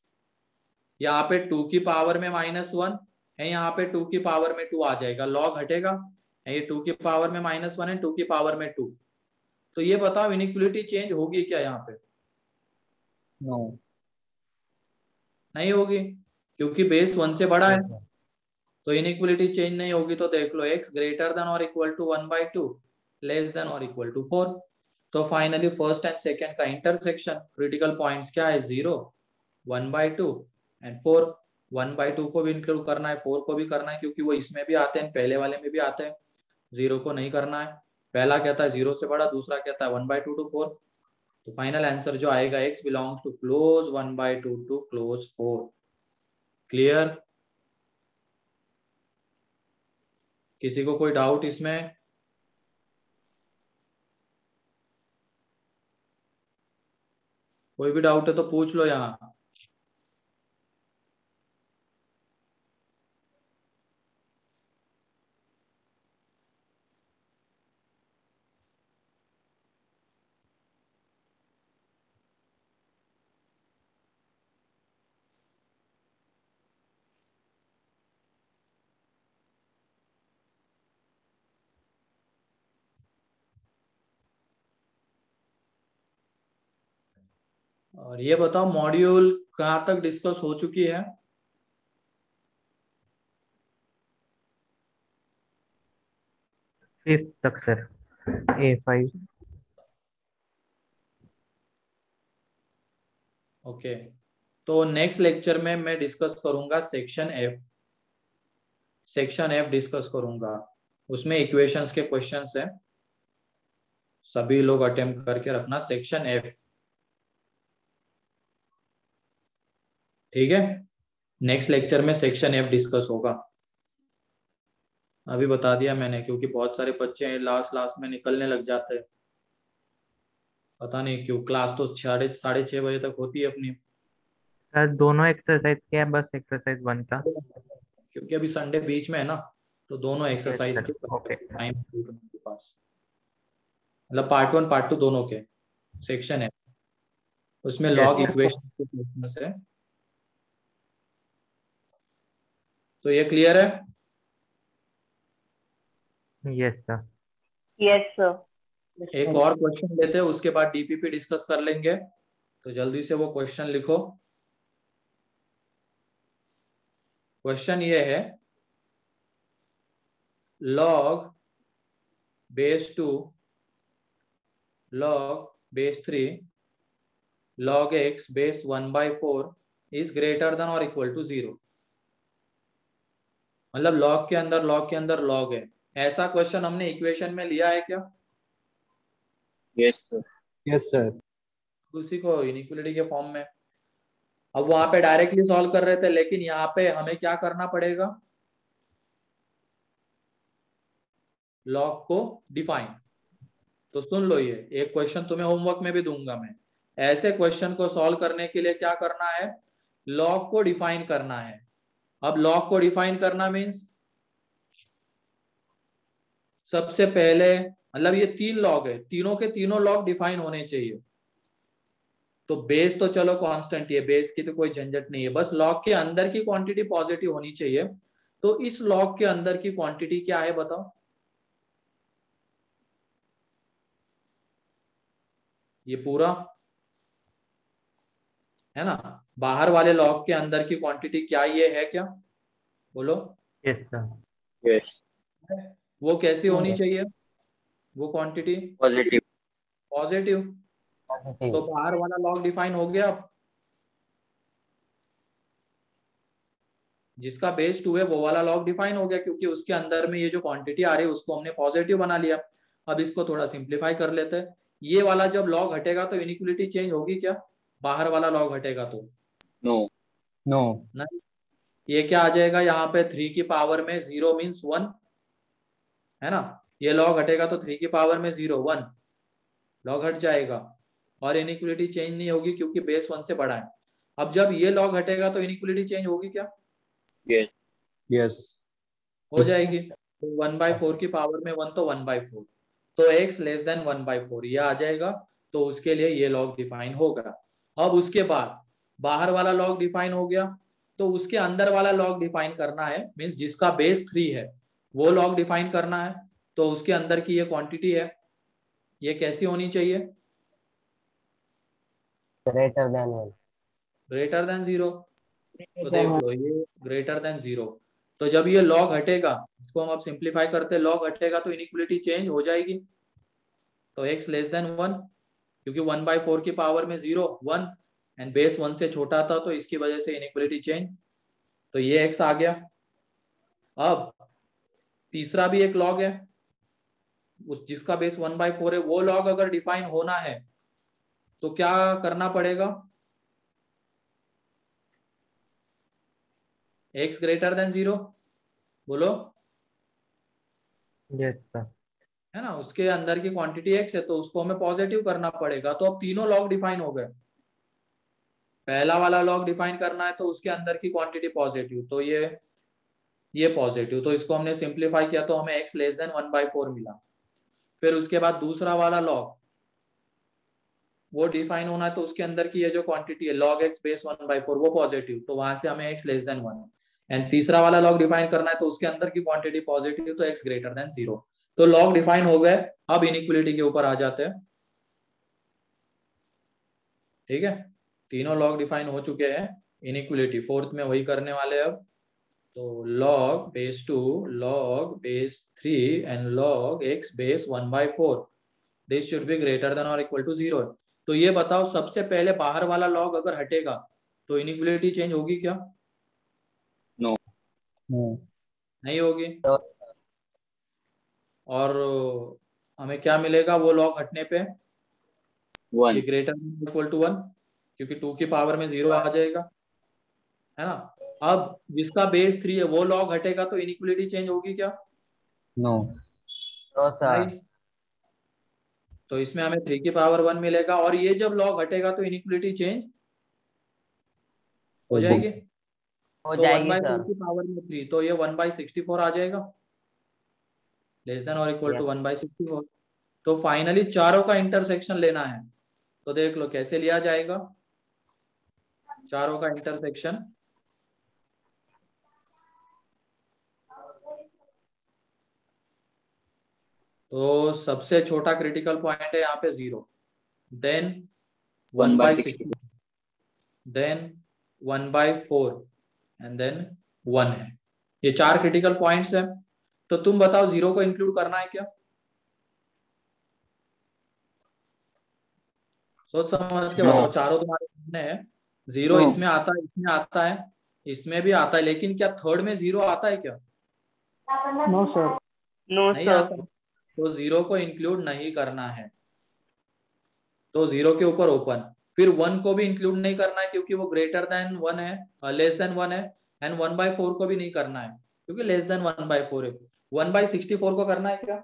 यहाँ पे 2 की पावर में -1 है, यहाँ पे 2 की पावर में 2 आ जाएगा, log हटेगा, ये 2 की पावर में -1 है, 2 की पावर में 2। तो ये बताओ इनइक्वालिटी चेंज होगी क्या यहाँ पे? नो, नहीं होगी, क्योंकि बेस 1 से बड़ा है, तो इनइक्वालिटी चेंज नहीं होगी। तो देख लो, x ग्रेटर देन और इक्वल टू 1/2 लेस देन और इक्वल टू 4। तो फाइनली फर्स्ट एंड सेकंड का इंटरसेक्शन, क्रिटिकल पॉइंट्स क्या है? 0 1/2 एंड 4। 1/2 को भी इंक्लूड करना है, 4 को भी करना है, क्योंकि वो इसमें भी आते हैं, पहले वाले में भी आते हैं। 0 को नहीं करना है। पहला कहता है 0 से बड़ा, दूसरा कहता है 1/2 to 4। तो फाइनल आंसर जो आएगा, x belongs to close 1/2 to close 4। Clear? किसी को कोई डाउट इसमें? कोई भी डाउट है तो पूछ लो यहाँ। और ये बताओ, मॉड्यूल कहाँ तक डिस्कस हो चुकी है? फिफ्थ तक सर, A5। ओके, तो नेक्स्ट लेक्चर में मैं डिस्कस करूंगा section F. Section F discuss करूंगा, उसमें इक्वेशंस के क्वेश्चंस हैं, सभी लोग अटेम्प्ट करके रखना सेक्शन एफ। ठीक है, नेक्स्ट लेक्चर में सेक्शन एफ डिस्कस होगा। अभी बता दिया मैंने, क्योंकि बहुत सारे बच्चे लास्ट लास्ट में निकलने लग जाते हैं, पता नहीं क्यों। क्लास तो 6:30 बजे तक होती है अपनी। सर दोनों एक्सरसाइज क्या है, बस एक्सरसाइज 1 का? क्योंकि अभी संडे बीच में है ना, तो दोनों एक्सरसाइज सर, ओके। के टाइम के पास, मतलब पार्ट 1 पार्ट 2 दोनों के सेक्शन है, उसमें लॉग इक्वेशन के क्वेश्चंस है। तो ये क्लियर है? Yes sir. Yes sir. एक और क्वेश्चन लेते हैं, उसके बाद डीपीपी डिस्कस कर लेंगे। तो जल्दी से वो क्वेश्चन लिखो। क्वेश्चन ये है, log base 2 log base 3 log x base 1/4 is greater than or equal to 0। मतलब log के अंदर log है। ऐसा क्वेश्चन हमने इक्वेशन में लिया है क्या? Yes sir. Yes sir. उसी को इनइक्वालिटी के फॉर्म में। अब वहां पे डायरेक्टली सॉल्व कर रहे थे, लेकिन यहाँ पे हमें क्या करना पड़ेगा? लॉग को डिफाइन। तो सुन लो, ये एक क्वेश्चन तुम्हें होमवर्क में भी दूंगा मैं। ऐसे क्वेश्चन को सॉल्व करने के लिए क्या करना है? लॉग को डिफाइन करना है। अब लॉग को डिफाइन करना मीन्स सबसे पहले, मतलब ये 3 लॉग है, तीनों के तीनों लॉग डिफाइन होने चाहिए। तो बेस तो चलो कांस्टेंट है, बेस की तो कोई झंझट नहीं है, बस लॉग के अंदर की क्वांटिटी पॉजिटिव होनी चाहिए। तो इस लॉग के अंदर की क्वांटिटी क्या है बताओ? ये पूरा है ना। बाहर वाले लॉग के अंदर की क्वांटिटी क्या ये है क्या? बोलो। Yes sir. यस। वो कैसी होनी चाहिए वो क्वांटिटी? पॉजिटिव। पॉजिटिव। तो बाहर वाला लॉग डिफाइन हो गया। अब जिसका बेस 2 है वो वाला लॉग डिफाइन हो गया, क्योंकि उसके अंदर में ये जो क्वांटिटी आ रही है उसको हमने पॉजिटिव बना लिया। अब इसको थोड़ा सिंप्लीफाई कर लेते हैं। ये वाला जब लॉग हटेगा तो इनइक्वालिटी चेंज होगी क्या? बाहर वाला लॉग हटेगा तो नो। नो। नहीं। ये क्या आ जाएगा यहाँ पे? 3 की पावर में 0 मीन्स 1 है ना। ये लॉग हटेगा तो 3 की पावर में 0 1 लॉग हट जाएगा, और इनइक्वालिटी चेंज नहीं होगी क्योंकि बेस 1 से बड़ा है। अब जब ये लॉग हटेगा तो इनइक्वालिटी चेंज होगी क्या? यस। यस। हो जाएगी। तो 1/4 की पावर में 1 तो 1/4, तो x लेस देन 1/4 ये आ जाएगा। तो उसके लिए ये लॉग डिफाइन होगा। अब उसके बाद बाहर वाला लॉग डिफाइन हो गया, तो उसके अंदर वाला लॉग डिफाइन करना है। मीन्स जिसका बेस 3 है वो लॉग डिफाइन करना है। तो उसके अंदर की ये क्वांटिटी है, ये कैसी होनी चाहिए? Greater than 1। Greater than 0। तो देख लो, ये ग्रेटर देन 0। तो जब ये लॉग हटेगा, इसको हम अब सिंप्लीफाई करते हैं, लॉग हटेगा तो इनइक्वालिटी चेंज हो जाएगी। तो x लेस देन 1, क्योंकि 1/4 की पावर में 0 1 एंड बेस 1 से छोटा था, तो इसकी वजह से इनइक्वालिटी चेंज। तो ये x आ गया। अब तीसरा भी एक लॉग है, उस जिसका बेस 1/4 है, वो लॉग अगर डिफाइन होना है तो क्या करना पड़ेगा? x greater than 0। बोलो। Yes sir. है ना, उसके अंदर की क्वांटिटी x है तो उसको हमें पॉजिटिव करना पड़ेगा। तो अब तीनों लॉग डिफाइन हो गए। पहला वाला लॉग डिफाइन करना है तो उसके अंदर की क्वांटिटी पॉजिटिव, तो ये पॉजिटिव, तो इसको हमने सिंप्लीफाई किया तो हमें x लेस देन 1/4 मिला। फिर उसके बाद दूसरा वाला लॉग वो डिफाइन होना है, तो उसके अंदर की ये जो क्वांटिटी है log x बेस 1/4 वो पॉजिटिव, तो वहां से हमें x लेस देन 1। एंड तीसरा वाला लॉग डिफाइन करना है तो उसके अंदर की क्वांटिटी पॉजिटिव, तो x ग्रेटर देन 0। तो लॉग डिफाइन हो गए। अब इनइक्वालिटी के ऊपर आ जाते हैं। ठीक है, तीनों लॉग डिफाइन हो चुके हैं। इनइक्वालिटी फोर्थ में वही करने वाले हैं अब। तो log base 2 log base 3 and log x base 1/4 this should be greater than और इक्वल टू 0। तो ये बताओ, सबसे पहले बाहर वाला लॉग अगर हटेगा तो इनइक्वालिटी चेंज होगी क्या? नो। नहीं होगी। और हमें क्या मिलेगा वो लॉग हटने पे? ये 1। ग्रेटर देन इक्वल टू 1, क्योंकि 2 की पावर में 0 आ जाएगा, है ना। अब जिसका बेस 3 है वो लॉग हटेगा तो इनइक्वालिटी चेंज होगी क्या? नो। नहीं। तो इसमें हमें 3 की पावर 1 मिलेगा, और ये जब लॉग हटेगा तो इनइक्वालिटी चेंज हो जाएगी। तो 1/4 की पावर में 3, तो ये 1/64 आ जाएगा, लेस देन और इक्वल टू 1/64। तो फाइनली चारों का इंटरसेक्शन लेना है। तो देख लो कैसे लिया जाएगा चारों का इंटरसेक्शन। तो सबसे छोटा क्रिटिकल पॉइंट है यहाँ पे 0, then 1 by 1/60, then 1/4 and then 1 है। ये 4 क्रिटिकल पॉइंट्स है। तो तुम बताओ 0 को इंक्लूड करना है क्या? सोच समझ के बताओ। चारों तुम्हारे सामने है। 0 No. इसमें आता है, इसमें आता है, इसमें भी आता है, लेकिन क्या थर्ड में 0 आता है क्या? No sir. नो नहीं सर। आता। तो 0 को इंक्लूड नहीं करना है। तो 0 के ऊपर ओपन। फिर 1 को भी इंक्लूड नहीं करना है क्योंकि वो ग्रेटर देन 1 है, लेस देन 1 है। एंड 1/4 को भी नहीं करना है क्योंकि लेस देन 1/4 है। 1/64 को करना है क्या?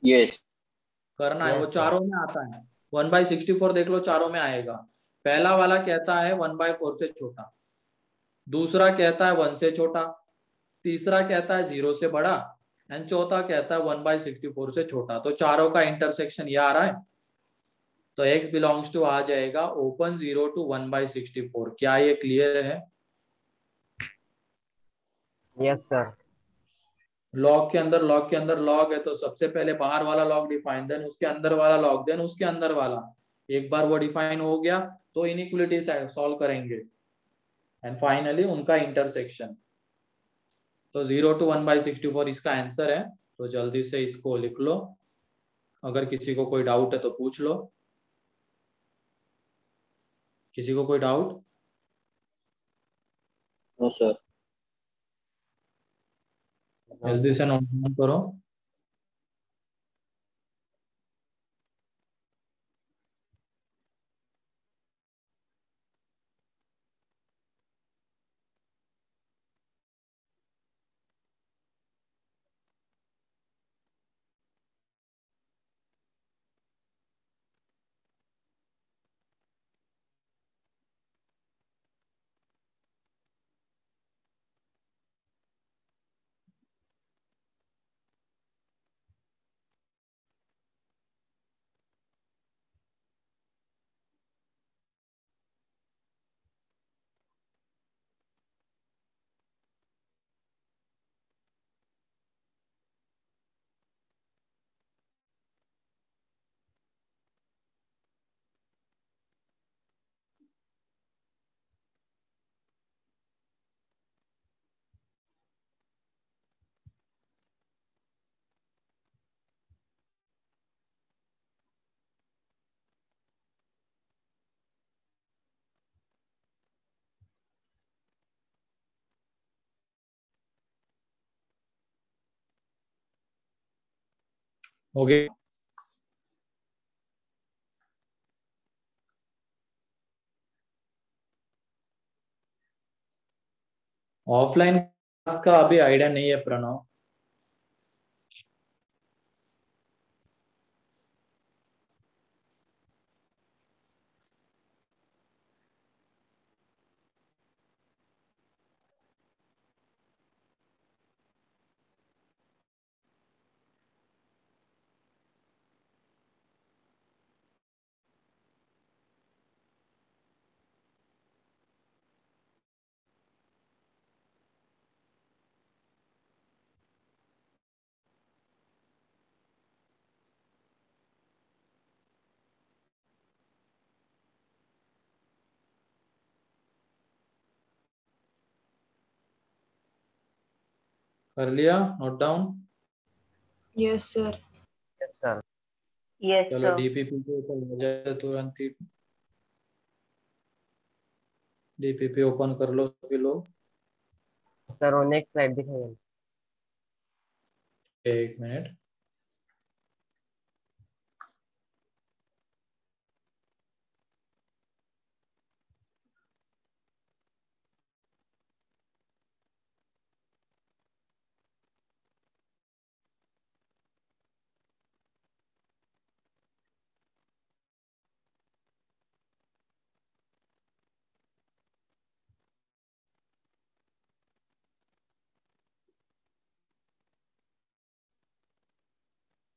Yes. करना है। वो Yes, sir. चारों में आता है। 1/64 देख लो, चारों में आएगा। पहला वाला कहता है 1/4 से छोटा, दूसरा कहता है 1 से छोटा, तीसरा कहता है 0 से बड़ा, एंड चौथा कहता है 1/64 से छोटा। तो चारों का इंटरसेक्शन ये आ रहा है। तो x बिलोंग्स टू आ जाएगा ओपन 0 to 1/64। क्या ये क्लियर है? Yes, sir. लॉग के अंदर लॉग है, तो सबसे पहले बाहर वाला लॉग डिफाइन, देन उसके अंदर वाला लॉग, देन उसके अंदर वाला। एक बार वो डिफाइन हो गया तो इनइक्वालिटी सॉल्व करेंगे एंड फाइनली उनका इंटरसेक्शन। तो 0 to 1/64 इसका आंसर है। तो जल्दी से इसको लिख लो। अगर किसी को कोई डाउट है तो पूछ लो। किसी को कोई डाउट? No, sir. जल्दी से नोट डाउन करो। हो गया? ऑफलाइन क्लास का अभी आइडिया नहीं है प्रणव। कर लिया note down? Yes, sir. Yes, sir. Yes चलो सर। डीपीपी के ऊपर हो जाए तुरंत ही। डीपीपी ओपन कर लो सभी लोग। Sir, वो next slide दिखाइए। एक मिनट।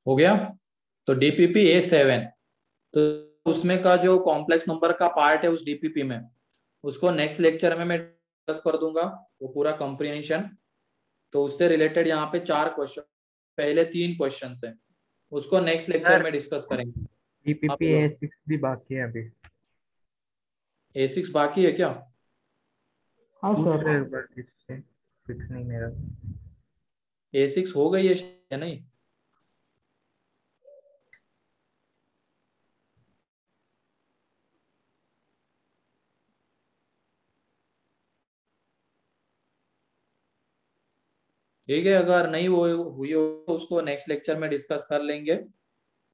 हो गया? तो डीपीपी A7, तो उसमें का जो कॉम्प्लेक्स नंबर का पार्ट है उस डीपीपी में, उसको नेक्स्ट लेक्चर में मैं डिस्कस कर दूंगा, वो पूरा कंप्रिहेंशन। तो उससे रिलेटेड यहाँ पे 4 क्वेश्चन, पहले 3 क्वेश्चन है, उसको नेक्स्ट लेक्चर में डिस्कस करेंगे। DPP बोलो। A6 भी बाकी है अभी। A6 बाकी है क्या? हाँ पूछ सर। रहे एक बार किससे, फिक्स नहीं मेरा। A6 हो गई है या नहीं? ठीक है, अगर नहीं वो हुई हो तो उसको नेक्स्ट लेक्चर में डिस्कस कर लेंगे।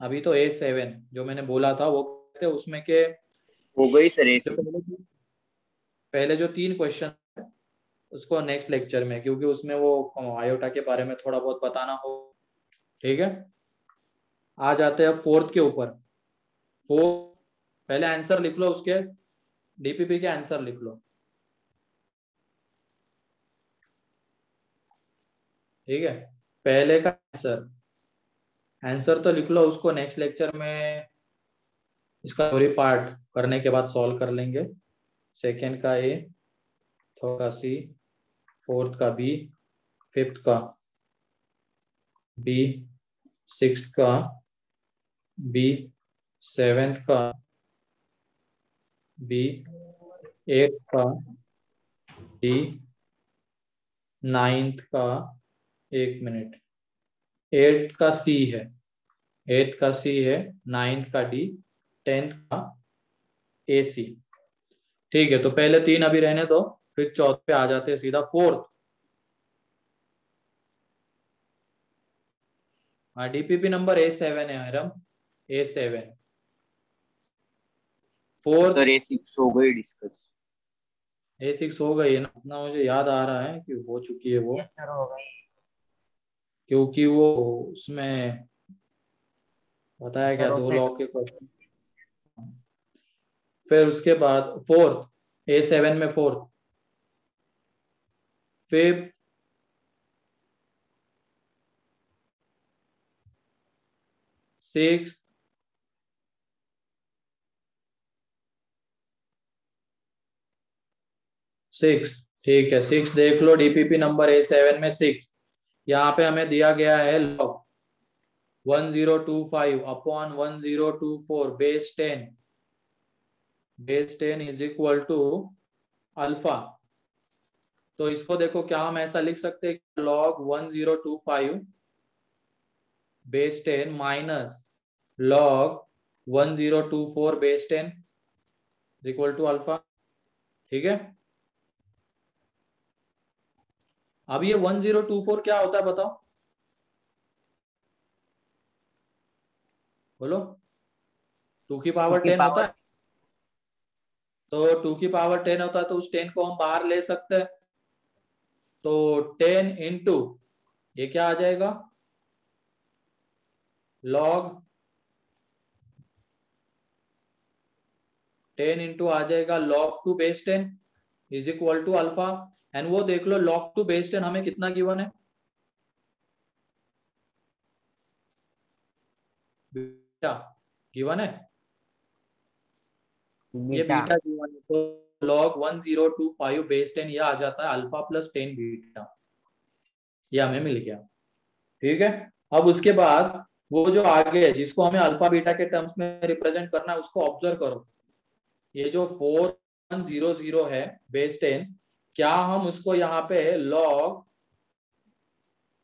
अभी तो A7 जो मैंने बोला था वो कहते उसमें के हो गई सर जो A6। पहले जो 3 क्वेश्चन उसको नेक्स्ट लेक्चर में, क्योंकि उसमें वो आयोटा के बारे में थोड़ा बहुत बताना हो। ठीक है, आ जाते हैं अब 4th के ऊपर। 4 पहले आंसर लिख लो, उसके डीपीपी के आंसर लिख लो। ठीक है, पहले का आंसर तो लिख लो, उसको नेक्स्ट लेक्चर में इसका थ्योरी पार्ट करने के बाद सॉल्व कर लेंगे। सेकेंड का A, थर्ड का C, फोर्थ का B, फिफ्थ का B, सिक्स्थ का B, सेवेंथ का B, एट्थ का D, नाइन्थ का, एक मिनट, एट्थ का C है, एट्थ का C है, नाइन्थ का D, 10th का AC। ठीक है, तो पहले 3 अभी रहने दो, फिर चौथ पे आ जाते हैं सीधा 4th। हाँ, डीपीपी नंबर A7 है हरम, A7। 4th सर A6 हो गई डिस्कस। A6 हो गई है ना, इतना मुझे याद आ रहा है कि हो चुकी है वो, यस सर हो गई। क्योंकि वो उसमें बताया सर गया वो 2 सेट लॉ के क्वेश्चन। फिर उसके बाद 4th, A7 में 4th, फिफ्थ, सिक्स्थ, सिक्स्थ। ठीक है, 6 देख लो, डीपीपी नंबर A7 में 6। यहाँ पे हमें दिया गया है log 1025 upon 1024 base 10, base 10 is equal to alpha. तो इसको देखो, क्या हम ऐसा लिख सकते हैं, log 1025 base 10 minus log 1024 base 10 equal to alpha. ठीक है, अब ये 1024 क्या होता है बताओ, बोलो। 2 की पावर 10 होता है, तो 2 की पावर 10 होता है, तो उस 10 को हम बाहर ले सकते हैं। तो 10 इंटू ये क्या आ जाएगा, लॉग 10 इंटू आ जाएगा log 2 base 10 is equal to alpha. And वो देख लो log 2 बेस 10 हमें कितना गिवन है, बीटा गिवन है, ये बीटा। बीटा गिवन है। तो log 1025 बेस 10 ये आ जाता है अल्फा प्लस 10 बीटा, ये हमें मिल गया। ठीक है, अब उसके बाद वो जो आगे है जिसको हमें अल्फा बीटा के टर्म्स में रिप्रेजेंट करना है, उसको ऑब्जर्व करो। ये जो 4100 है बेस 10, क्या हम उसको यहाँ पे log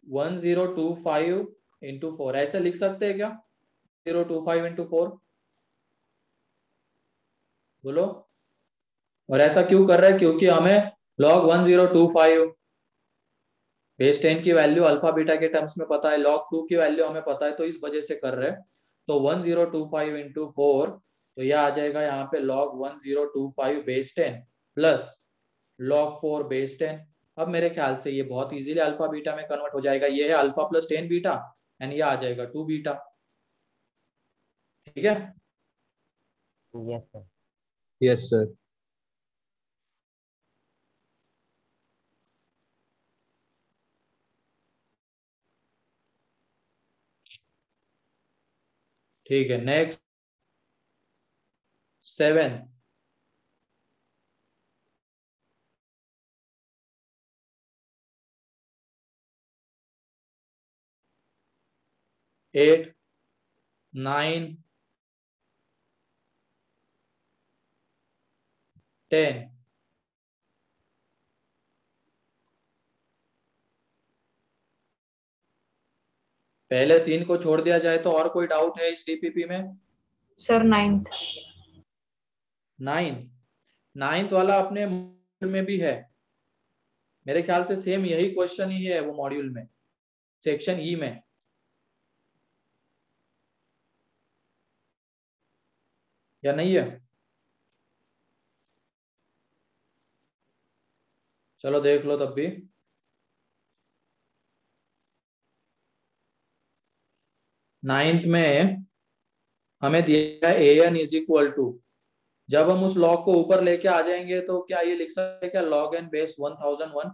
1025 इंटू 4 ऐसे लिख सकते हैं क्या, 025 इंटू 4, बोलो। और ऐसा क्यों कर रहे हैं, क्योंकि हमें log 1025 बेस 10 की वैल्यू अल्फा बीटा के टर्म्स में पता है, log 2 की वैल्यू हमें पता है, तो इस वजह से कर रहे हैं। तो 1025 इंटू 4, तो यह आ जाएगा यहाँ पे log 1025 base 10 plus log 4 base 10। अब मेरे ख्याल से ये बहुत इजीली अल्फा बीटा में कन्वर्ट हो जाएगा, ये है अल्फा प्लस 10 बीटा एंड ये आ जाएगा 2 बीटा। ठीक है, यस सर। Yes sir. ठीक है, नेक्स्ट 7। 8, 9, 10। पहले 3 को छोड़ दिया जाए तो और कोई डाउट है इस डीपीपी में? Sir 9th। 9th वाला अपने मॉड्यूल में भी है, मेरे ख्याल से सेम यही क्वेश्चन ही है वो मॉड्यूल में, सेक्शन ई में। या नहीं है? चलो देख लो तब भी। नाइन्थ में हमें दिया है an इज इक्वल टू, जब हम उस लॉग को ऊपर लेके आ जाएंगे तो क्या ये लिख सकते हैं क्या, log n बेस 1001?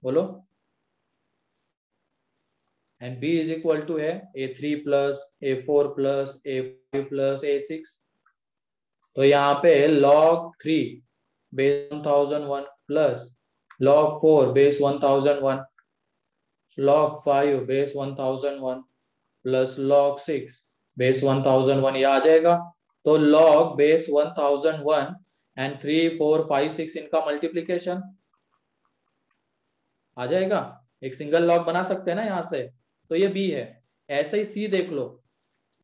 बोलो। And b is equal to है a3 plus a4 plus a5 plus a6। तो यहाँ पे log 3 base 1001 plus log 4 base 1001 log 5 base 1001 plus log 6 base 1001, ये आ जाएगा। तो log बेस 1001 एंड 3, 4, 5, 6 इनका मल्टीप्लीकेशन आ जाएगा। एक सिंगल लॉग बना सकते हैं ना यहाँ से, तो ये b है। ऐसे ही c देख लो,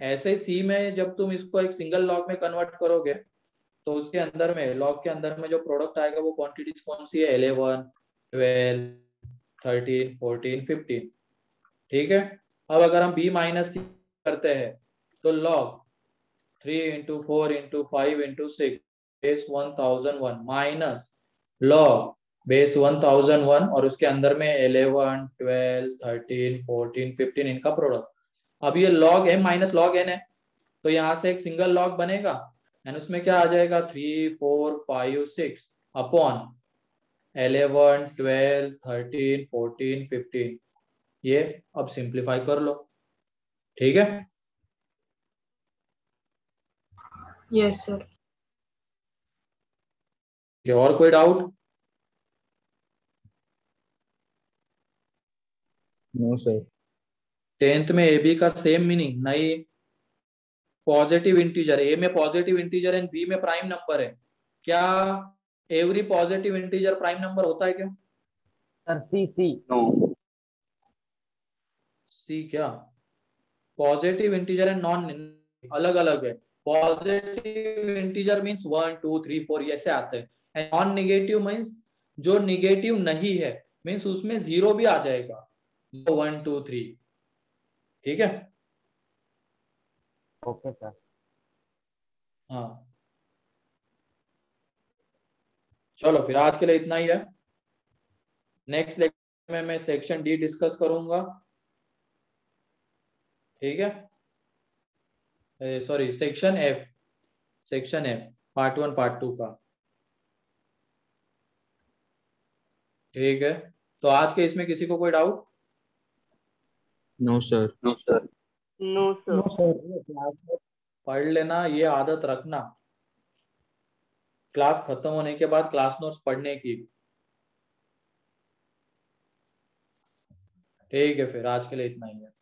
ऐसे ही c में जब तुम इसको एक सिंगल लॉग में कन्वर्ट करोगे तो उसके अंदर में, लॉग के अंदर में जो प्रोडक्ट आएगा वो क्वांटिटीज कौन सी है, 11, 12, 13, 14, 15। ठीक है। अब अगर हम b माइनस c करते हैं तो log 3 into 4 into 5 into 6 base 1001 minus log base 1001 और उसके अंदर में 11, 12, 13, 14, 15 इनका प्रोडक्ट। अब ये log m minus log n है, तो यहाँ से एक सिंगल लॉग बनेगा एंड उसमें क्या आ जाएगा, 3, 4, 5, 6 अपॉन 11, 12, 13, 14, 15। ये अब सिंप्लीफाई कर लो। ठीक है। Yes sir. और कोई डाउट? No sir. 10th में ए बी का सेम मीनिंग नहीं, पॉजिटिव इंटीजर, ए में पॉजिटिव इंटीजर एंड बी में प्राइम नंबर है। क्या every positive integer prime number होता है क्या? सर सी नो। सी क्या? पॉजिटिव इंटीजर एंड नॉन अलग अलग है। पॉजिटिव इंटीजर मींस 1, 2, 3, 4 ऐसे आते हैं, एंड नॉन नेगेटिव मींस जो नेगेटिव नहीं है, मींस उसमें 0 भी आ जाएगा, 1, 2, 3। ठीक है। Okay sir. हाँ चलो फिर आज के लिए इतना ही है। नेक्स्ट लेक्चर में मैं सेक्शन डी डिस्कस करूंगा। ठीक है, sorry section F, part 1 part 2 का। ठीक है, तो आज के इसमें किसी को कोई doubt? No sir. No sir. पढ़ लेना, ये आदत रखना क्लास खत्म होने के बाद क्लास नोट्स पढ़ने की। ठीक है, फिर आज के लिए इतना ही है।